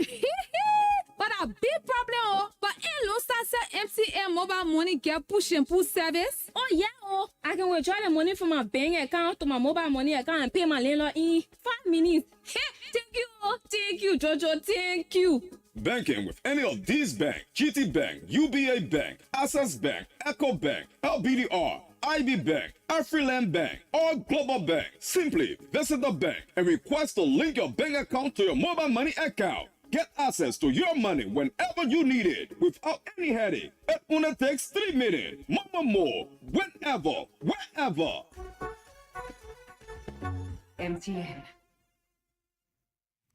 But a big problem, oh. But in Lone Star Cell MTN mobile money get push and pull service. Oh yeah, oh. I can withdraw the money from my bank account to my mobile money account and pay my landlord in 5 minutes. Thank you, oh. Thank you, Jojo. Thank you. Banking with any of these banks: GT Bank, UBA Bank, Access Bank, Echo Bank, LBDR, IB Bank, Afriland Bank, or Global Bank. Simply visit the bank and request to link your bank account to your mobile money account. Get access to your money whenever you need it without any headache. It only takes 3 minutes. Mama more, whenever, wherever. MTN.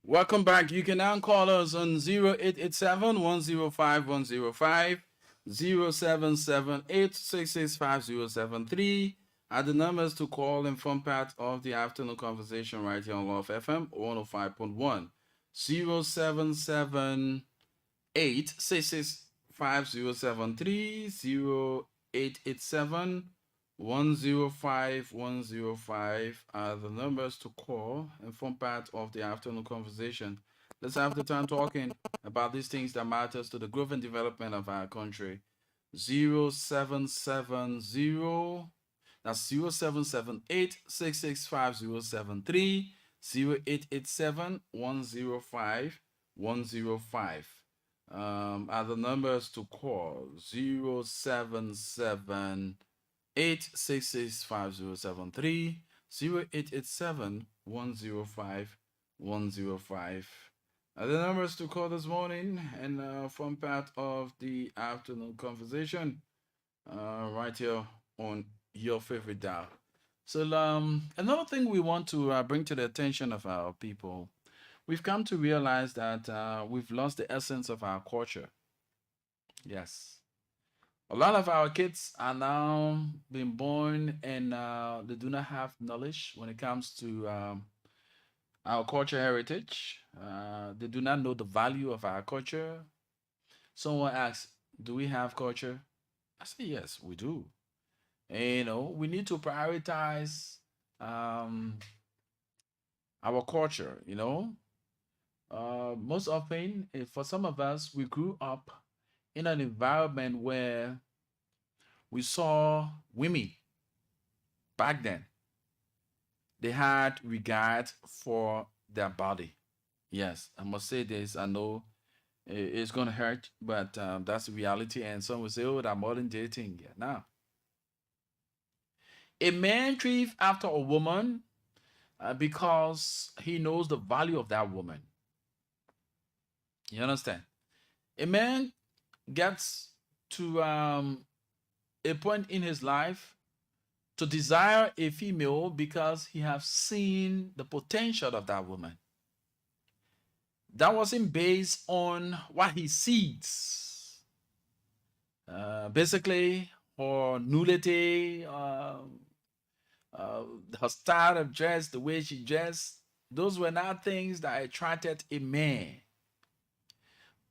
Welcome back. You can now call us on 0887-105-105, 0778-665-073 are the numbers to call and form part of the afternoon conversation right here on Love FM 105.1. 0778-665-073, 0887-105-105 are the numbers to call and form part of the afternoon conversation. Let's have the time talking about these things that matters to the growth and development of our country. 0770, that's 0778-665-073, 0887-105-105 are the numbers to call. 0778-665-073, 0887-105-105 are the numbers to call this morning and form part of the afternoon conversation right here on your favorite dial. So another thing we want to bring to the attention of our people, we've come to realize that we've lost the essence of our culture. Yes. A lot of our kids are now being born and they do not have knowledge when it comes to our culture heritage. They do not know the value of our culture. Someone asks, "Do we have culture?" I say, "Yes, we do." And, we need to prioritize um, our culture. Most often, for some of us, we grew up in an environment where we saw women back then. They had regard for their body. Yes, I must say this. I know it's going to hurt, but that's the reality. And some will say, oh, that modern dating. Yeah, now, a man thrives after a woman because he knows the value of that woman. You understand? A man gets to a point in his life to desire a female because he has seen the potential of that woman. That wasn't based on what he sees. Basically, her nudity, her style of dress, the way she dressed, those were not things that attracted a man.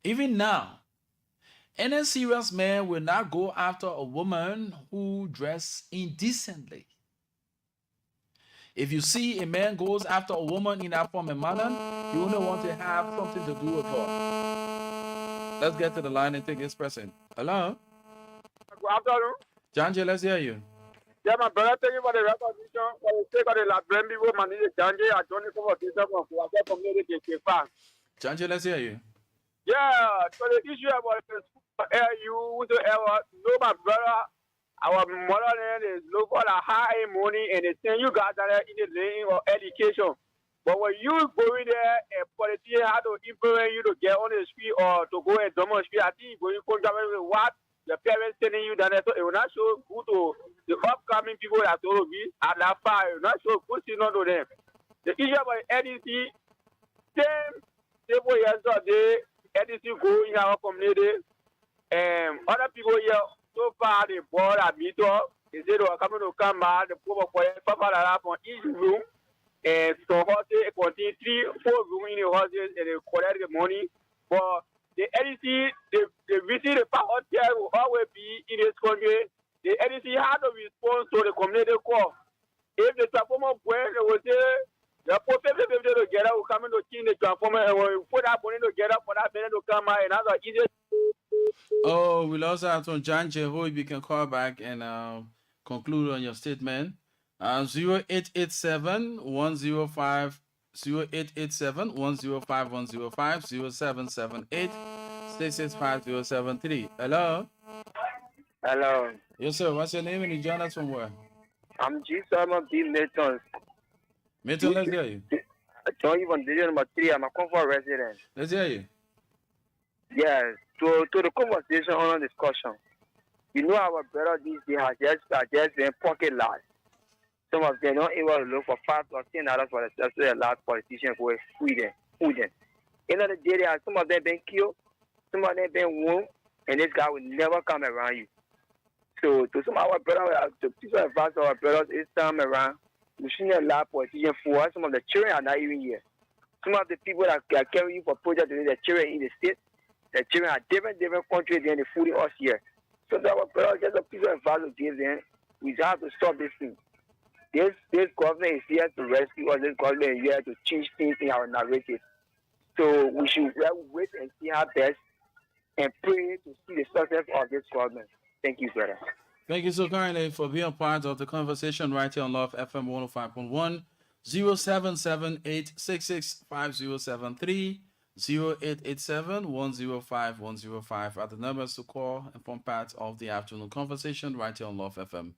Even now, any serious man will not go after a woman who dress indecently. If you see a man goes after a woman in that form and manner, you only want to have something to do with her. Let's get to the line and take this person. Hello? Good afternoon. Janje, let's hear you. Yeah, my brother, thank you for the recognition. For the sake of the Labrambi woman, is Janje, I joined the conversation from Kuwait community in Kefa. Janje, let's hear you. Yeah, so the issue about the school LU, whosoever, no, my brother, our motherland is look for the high money and the thing you got there in the lane of education. But when you go in there and politician have to influence you to get on the street or to go and demonstrate, I think you're going to contribute with what the parents telling you that so it will not show good to the upcoming people that will be at that far. It will not show good signal to them. The issue about NDC, same yesterday, NDC go in our community, and other people here, so far they bought a meter. They said they were coming to come back, the poor boy, Papa from each room, and so horses continue 3-4 rooms in the horses and they collect the money. But the NDC, the visit the power there will always be in this country. The NDC had to respond to the community call. If the transformer went, they will say, the poor people together will come in to change the transformer and will put that money together for that money to come out and that's easy. Oh, we lost out on Janje. Hope you can call back and conclude on your statement. 0887 105 0887 105 105 0778 665 073. Hello? Hello. Yes, sir. What's your name and you join us from where? I'm G. Simon B. Milton. Milton, let's hear you. I joined you from division number 3. I'm a comfort resident. Let's hear you. Yes. To the conversation on the discussion. You know our brother these days are just been pocket large. Some of them not able to look for $5 or $10 for themselves, so a lot of politicians go feed them. In other day, some of them been killed, some of them been wounded, and this guy will never come around you. So to some of our brothers, to people advise our brothers, it's time around. We shouldn't allow politicians for us. Some of the children are not even here. Some of the people that are carrying you for projects, the children in the state, the children are different countries than the food us here. So that our brothers, just a piece of advice to give them, we have to stop this thing. This government is here to rescue us. This government is here to change things in our narrative. So we should wait and see how best and pray to see the success of this government. Thank you, brother. Thank you so kindly for being a part of the conversation right here on Love FM 105.1. 0778665073 0887 105 105 are the numbers to call and form part of the afternoon conversation right here on Love FM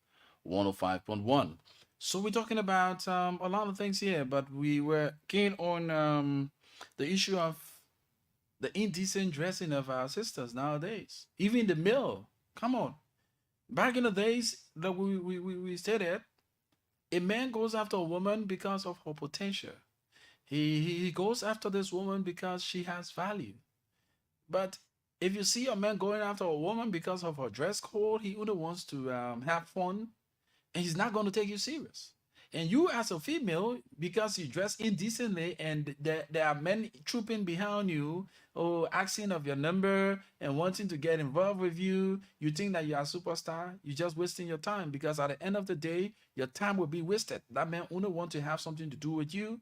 105.1. So we're talking about a lot of things here, but we were keen on the issue of the indecent dressing of our sisters nowadays. Even the male, come on. Back in the days that we stated, a man goes after a woman because of her potential. He goes after this woman because she has value. But If you see a man going after a woman because of her dress code, he only wants to have fun, and he's not going to take you serious. And you as a female, because you dress indecently and there are men trooping behind you, or asking of your number and wanting to get involved with you, you think that you are a superstar. You're just wasting your time, because at the end of the day, your time will be wasted. That man only want to have something to do with you,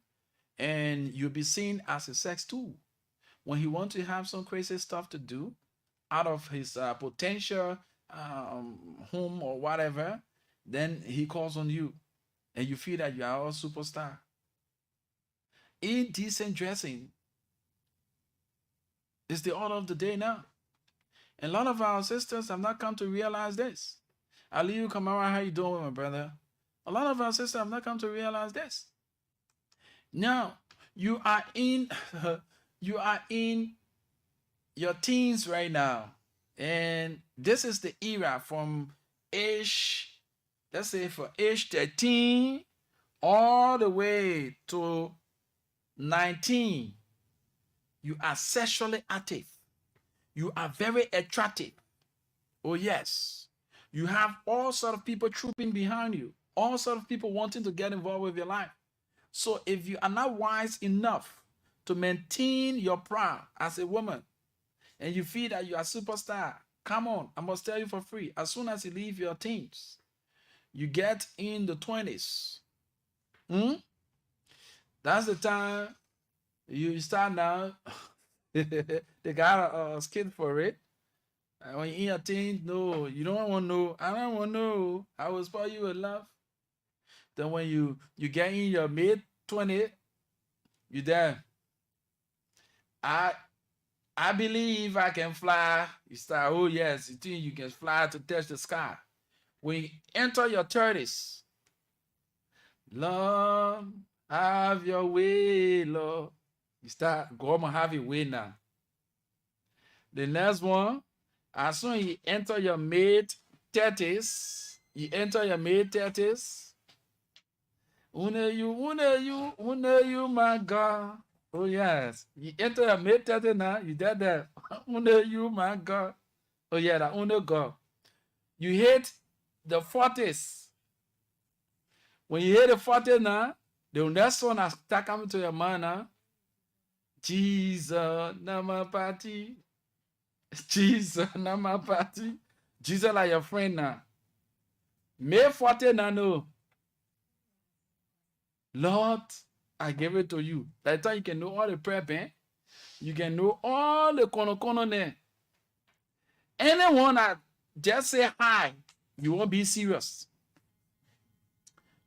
and you'll be seen as a sex tool. When he wants to have some crazy stuff to do out of his potential home or whatever, then he calls on you, and you feel that you are a superstar. Indecent dressing is the order of the day now. And a lot of our sisters have not come to realize this. Aliyu Kamara, how you doing, my brother? A lot of our sisters have not come to realize this. Now, you are in your teens right now. And this is the era from age, let's say for age 13 all the way to 19. You are sexually active. You are very attractive. Oh yes. You have all sort of people trooping behind you. All sort of people wanting to get involved with your life. So if you are not wise enough to maintain your pride as a woman, and you feel that you are a superstar, come on, I must tell you for free. As soon as you leave your teens, you get in the 20s. That's the time you start now. They got a skid for it. When you're in your teens, no, you don't want to know. I don't want to know. I will spoil you with love. Then when you get in your mid-20s, you there. I believe I can fly. You start, oh yes, you think you can fly to touch the sky. When you enter your 30s, Lord, have your way, Lord. You start, God will have your way now. The next one, as soon as you enter your mid-30s, you, my God. Oh yes, you enter your mid-30s now, you did that. You, my God. Oh yeah, that only God. You hit the 40s. When you hit the 40s now, the next one that start coming to your mind now, Jesus, not my party. Jesus, not my party. Jesus like your friend now. May 40 now, no. Lord, I give it to you. That time you can know all the prayer, man. You can know all the kono there. Anyone that just say hi, you won't be serious.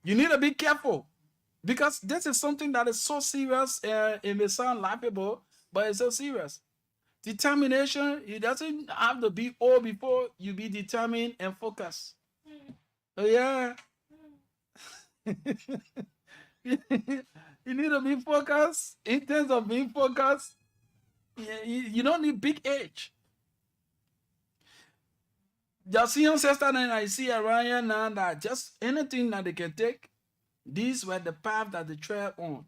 You need to be careful, because this is something that is so serious. It may sound laughable, but it's so serious. Determination, it doesn't have to be all before you be determined and focused. Oh yeah. You need to be focused. In terms of being focused, you don't need big age. Just see your sister and I see around here now that just anything that they can take, these were the path that they tread on.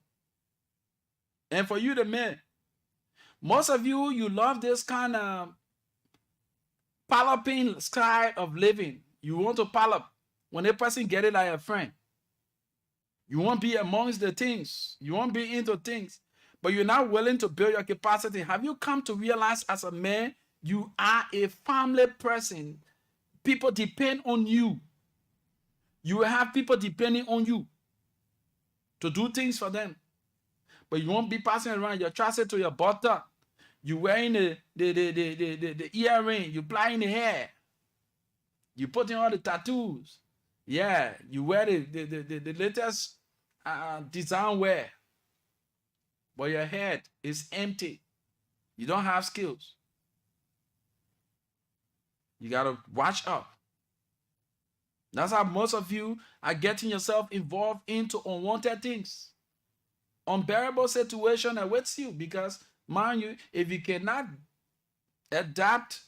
And for you, the men, most of you, you love this kind of palloping style of living. You want to pallop. When a person get it like a friend, you won't be amongst the things. You won't be into things. But you're not willing to build your capacity. Have you come to realize as a man, you are a family person? People depend on you. You will have people depending on you to do things for them. But you won't be passing around your trousers to your buttock. You wearing the earring. You applying the hair. You putting all the tattoos. Yeah, you wear the latest design wear. But your head is empty. You don't have skills. You got to watch out. That's how most of you are getting yourself involved into unwanted things. Unbearable situation awaits you, because, mind you, if you cannot adapt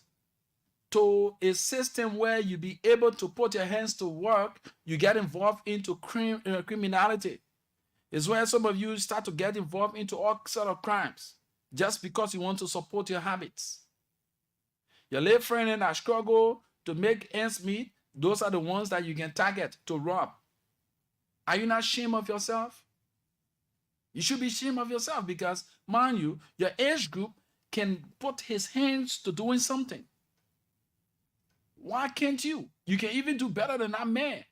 to a system where you be able to put your hands to work, you get involved into criminality. It's where some of you start to get involved into all sort of crimes just because you want to support your habits. Your little friend that struggle to make ends meet, those are the ones that you can target to rob. Are you not ashamed of yourself? You should be ashamed of yourself because, mind you, your age group can put his hands to doing something. Why can't you? You can even do better than that man.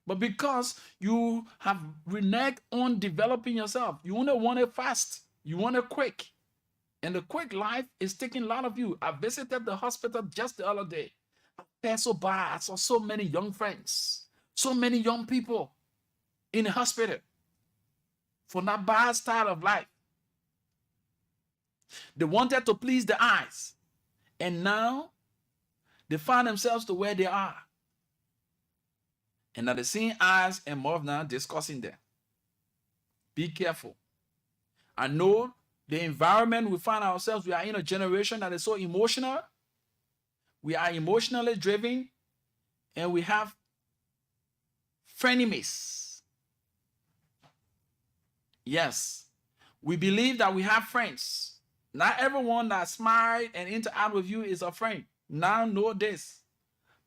But because you have reneged on developing yourself, you only want it fast. You want it quick. And the quick life is taking a lot of you. I visited the hospital just the other day. I felt so bad. I saw so many young friends, so many young people in the hospital for that bad style of life. They wanted to please the eyes. And now they find themselves to where they are. And now they're seeing eyes and mouth now discussing them. Be careful. I know the environment we find ourselves, we are in a generation that is so emotional. We are emotionally driven. And we have frenemies. Yes. We believe that we have friends. Not everyone that smiles and interact with you is a friend. Now know this.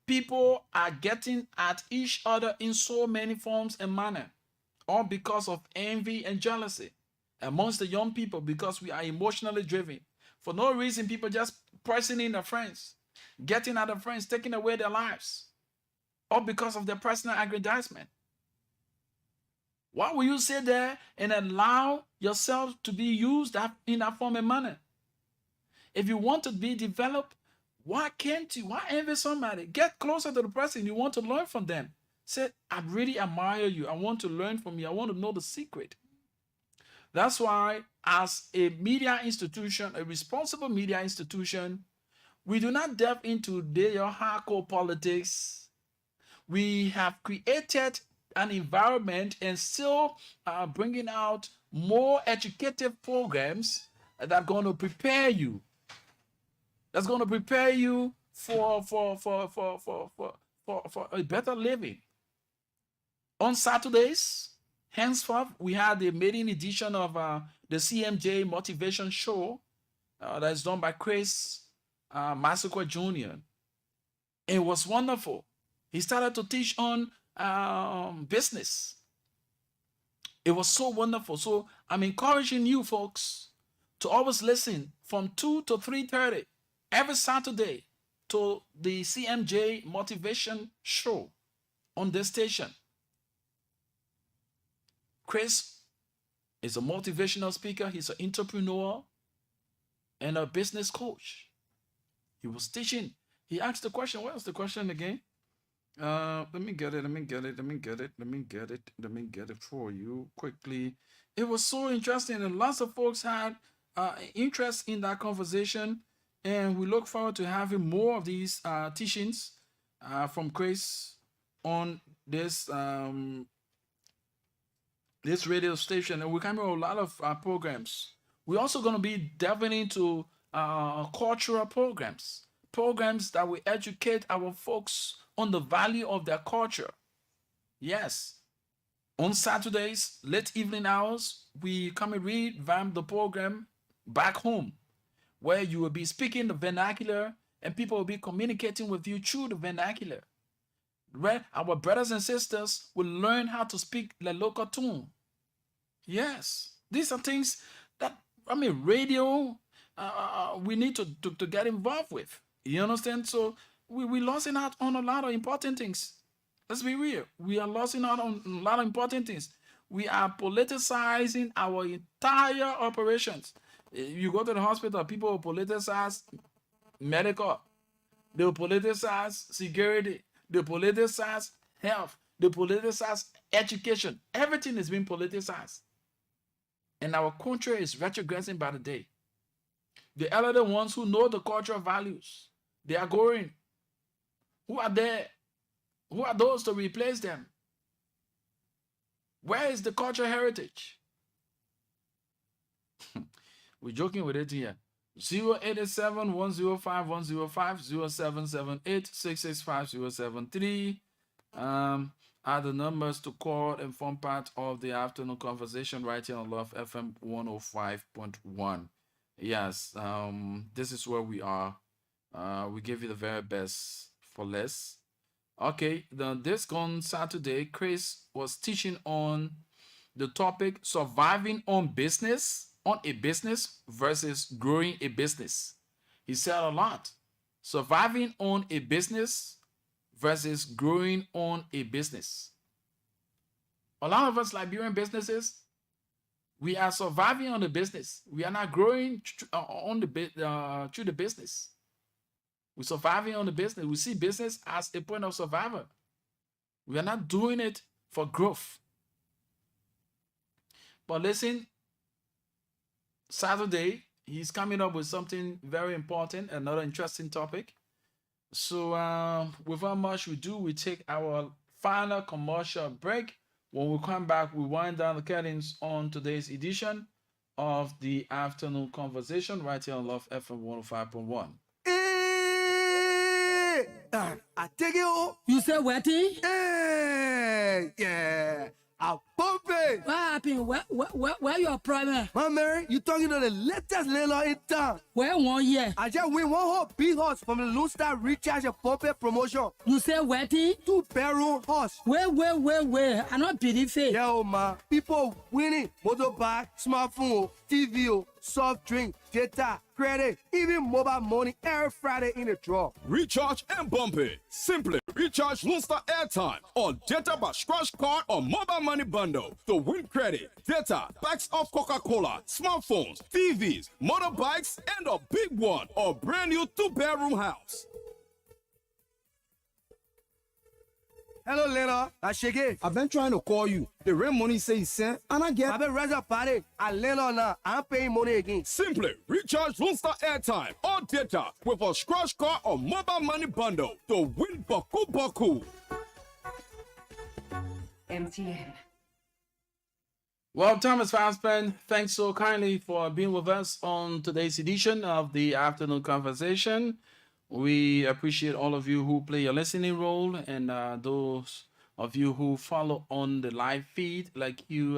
People are getting at each other in so many forms and manner, all because of envy and jealousy amongst the young people, because we are emotionally driven. For no reason, people just pressing in their friends, getting at their friends, taking away their lives, all because of their personal aggrandizement. Why will you sit there and allow yourself to be used in that form and manner? If you want to be developed, why can't you? Why envy somebody? Get closer to the person you want to learn from them. Say, I really admire you. I want to learn from you. I want to know the secret. That's why, as a media institution, a responsible media institution, we do not delve into their hardcore politics. We have created an environment and still bringing out more educative programs that are going to prepare you. That's going to prepare you for a better living. On Saturdays, henceforth, we had the maiden edition of the CMJ Motivation Show that is done by Chris Massacre Jr. It was wonderful. He started to teach on business. It was so wonderful. So I'm encouraging you folks to always listen from 2 to 3:30 every Saturday to the CMJ Motivation Show on this station. Chris is a motivational speaker. He's an entrepreneur and a business coach. He was teaching. He asked the question. What was the question again? Let me get it for you quickly. It was so interesting, and lots of folks had interest in that conversation. And we look forward to having more of these teachings from Chris on this this radio station. And we're coming with a lot of programs. We're also going to be delving into cultural programs that will educate our folks on the value of their culture. Yes. On Saturdays, late evening hours, we come and revamp the program Back Home, where you will be speaking the vernacular and people will be communicating with you through the vernacular. Right? Our brothers and sisters will learn how to speak the local tune. Yes. These are things that, radio, we need to get involved with. You understand? So we're losing out on a lot of important things. Let's be real. We are losing out on a lot of important things. We are politicizing our entire operations. You go to the hospital, people will politicize medical. They will politicize security. They politicize health. They politicize education. Everything is being politicized. And our country is retrogressing by the day. The elder ones who know the cultural values, they are going. Who are there? Who are those to replace them? Where is the cultural heritage? We're joking with it here. 087 105 105 0778 665 073 are the numbers to call and form part of the afternoon conversation right here on Love FM 105.1. Yes, this is where we are. We give you the very best for less. Okay, this gone Saturday, Chris was teaching on the topic surviving on a business versus growing a business. He said a lot. Surviving on a business versus growing on a business. A lot of us Liberian businesses, we are surviving on the business. We are not growing through the business. We're surviving on the business. We see business as a point of survival. We are not doing it for growth. But listen, Saturday, he's coming up with something very important, another interesting topic. So without much ado, we take our final commercial break. When we come back, we wind down the curtains on today's edition of the Afternoon Conversation right here on Love FM 105.1. I take it home. You say wedding? Hey, yeah. I pump it. What happened? Where your problem? My Mary, you talking to the latest landlord in town. Where 1 year? I just win one whole big house from the Lone Star Recharge and Pump It promotion. You say wedding? 2-bedroom house. Wait. I not believe it. Yeah, man. People winning motorbike, smartphone, TV, soft drink, data, credit, even mobile money every Friday in the draw. Recharge and bump it. Simply recharge Lone Star airtime or data by scratch card or mobile money bundle to win credit, data, packs of Coca-Cola, smartphones, TVs, motorbikes, and a big one or brand new 2-bedroom house. Hello, Leonard. That's Shege. I've been trying to call you. The rent money say he sent, and I get. I've been raising a party. I Leonard now. I'm paying money again. Simply recharge Lone Star airtime or data with a scratch card or mobile money bundle to win Baku. MTN. Well, Thomas Fassbend, thanks so kindly for being with us on today's edition of the Afternoon Conversation. We appreciate all of you who play a listening role and those of you who follow on the live feed, like you,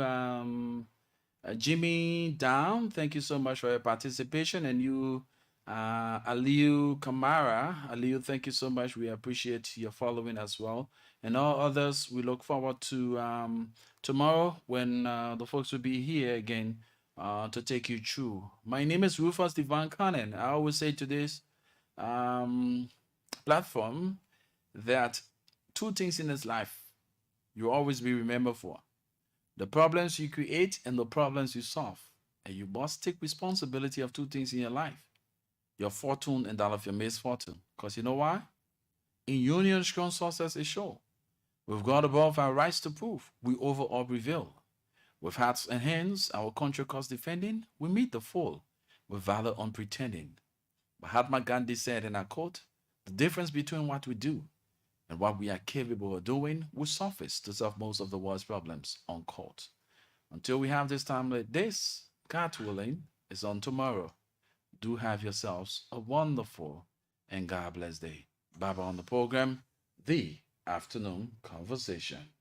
Jimmy Down. Thank you so much for your participation. And you, Aliu Kamara. Aliu, thank you so much. We appreciate your following as well. And all others, we look forward to tomorrow when the folks will be here again to take you through. My name is Rufus Devon Cannon. I always say to this platform that 2 things in this life you always be remembered for: the problems you create and the problems you solve. And you must take responsibility of 2 things in your life: your fortune and that of your misfortune. Because you know why? In union, strong success is sure. With God above our rights to prove, we over all prevail. With hearts and hands, our country cause defending, we meet the foe with valor unpretending. Mahatma Gandhi said, and I quote, "The difference between what we do and what we are capable of doing will suffice to solve most of the world's problems," unquote. Until we have this time like this, God willing, is on tomorrow. Do have yourselves a wonderful and God bless day. Baba on the program, The Afternoon Conversation.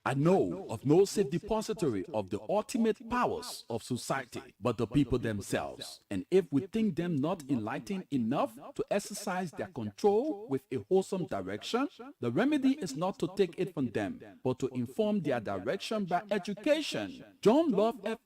I know of no safe depository of the ultimate powers of society but the people themselves. And if we think them not enlightened enough to exercise their control with a wholesome direction, the remedy is not to take it from them, but to inform their direction by education. John Love FM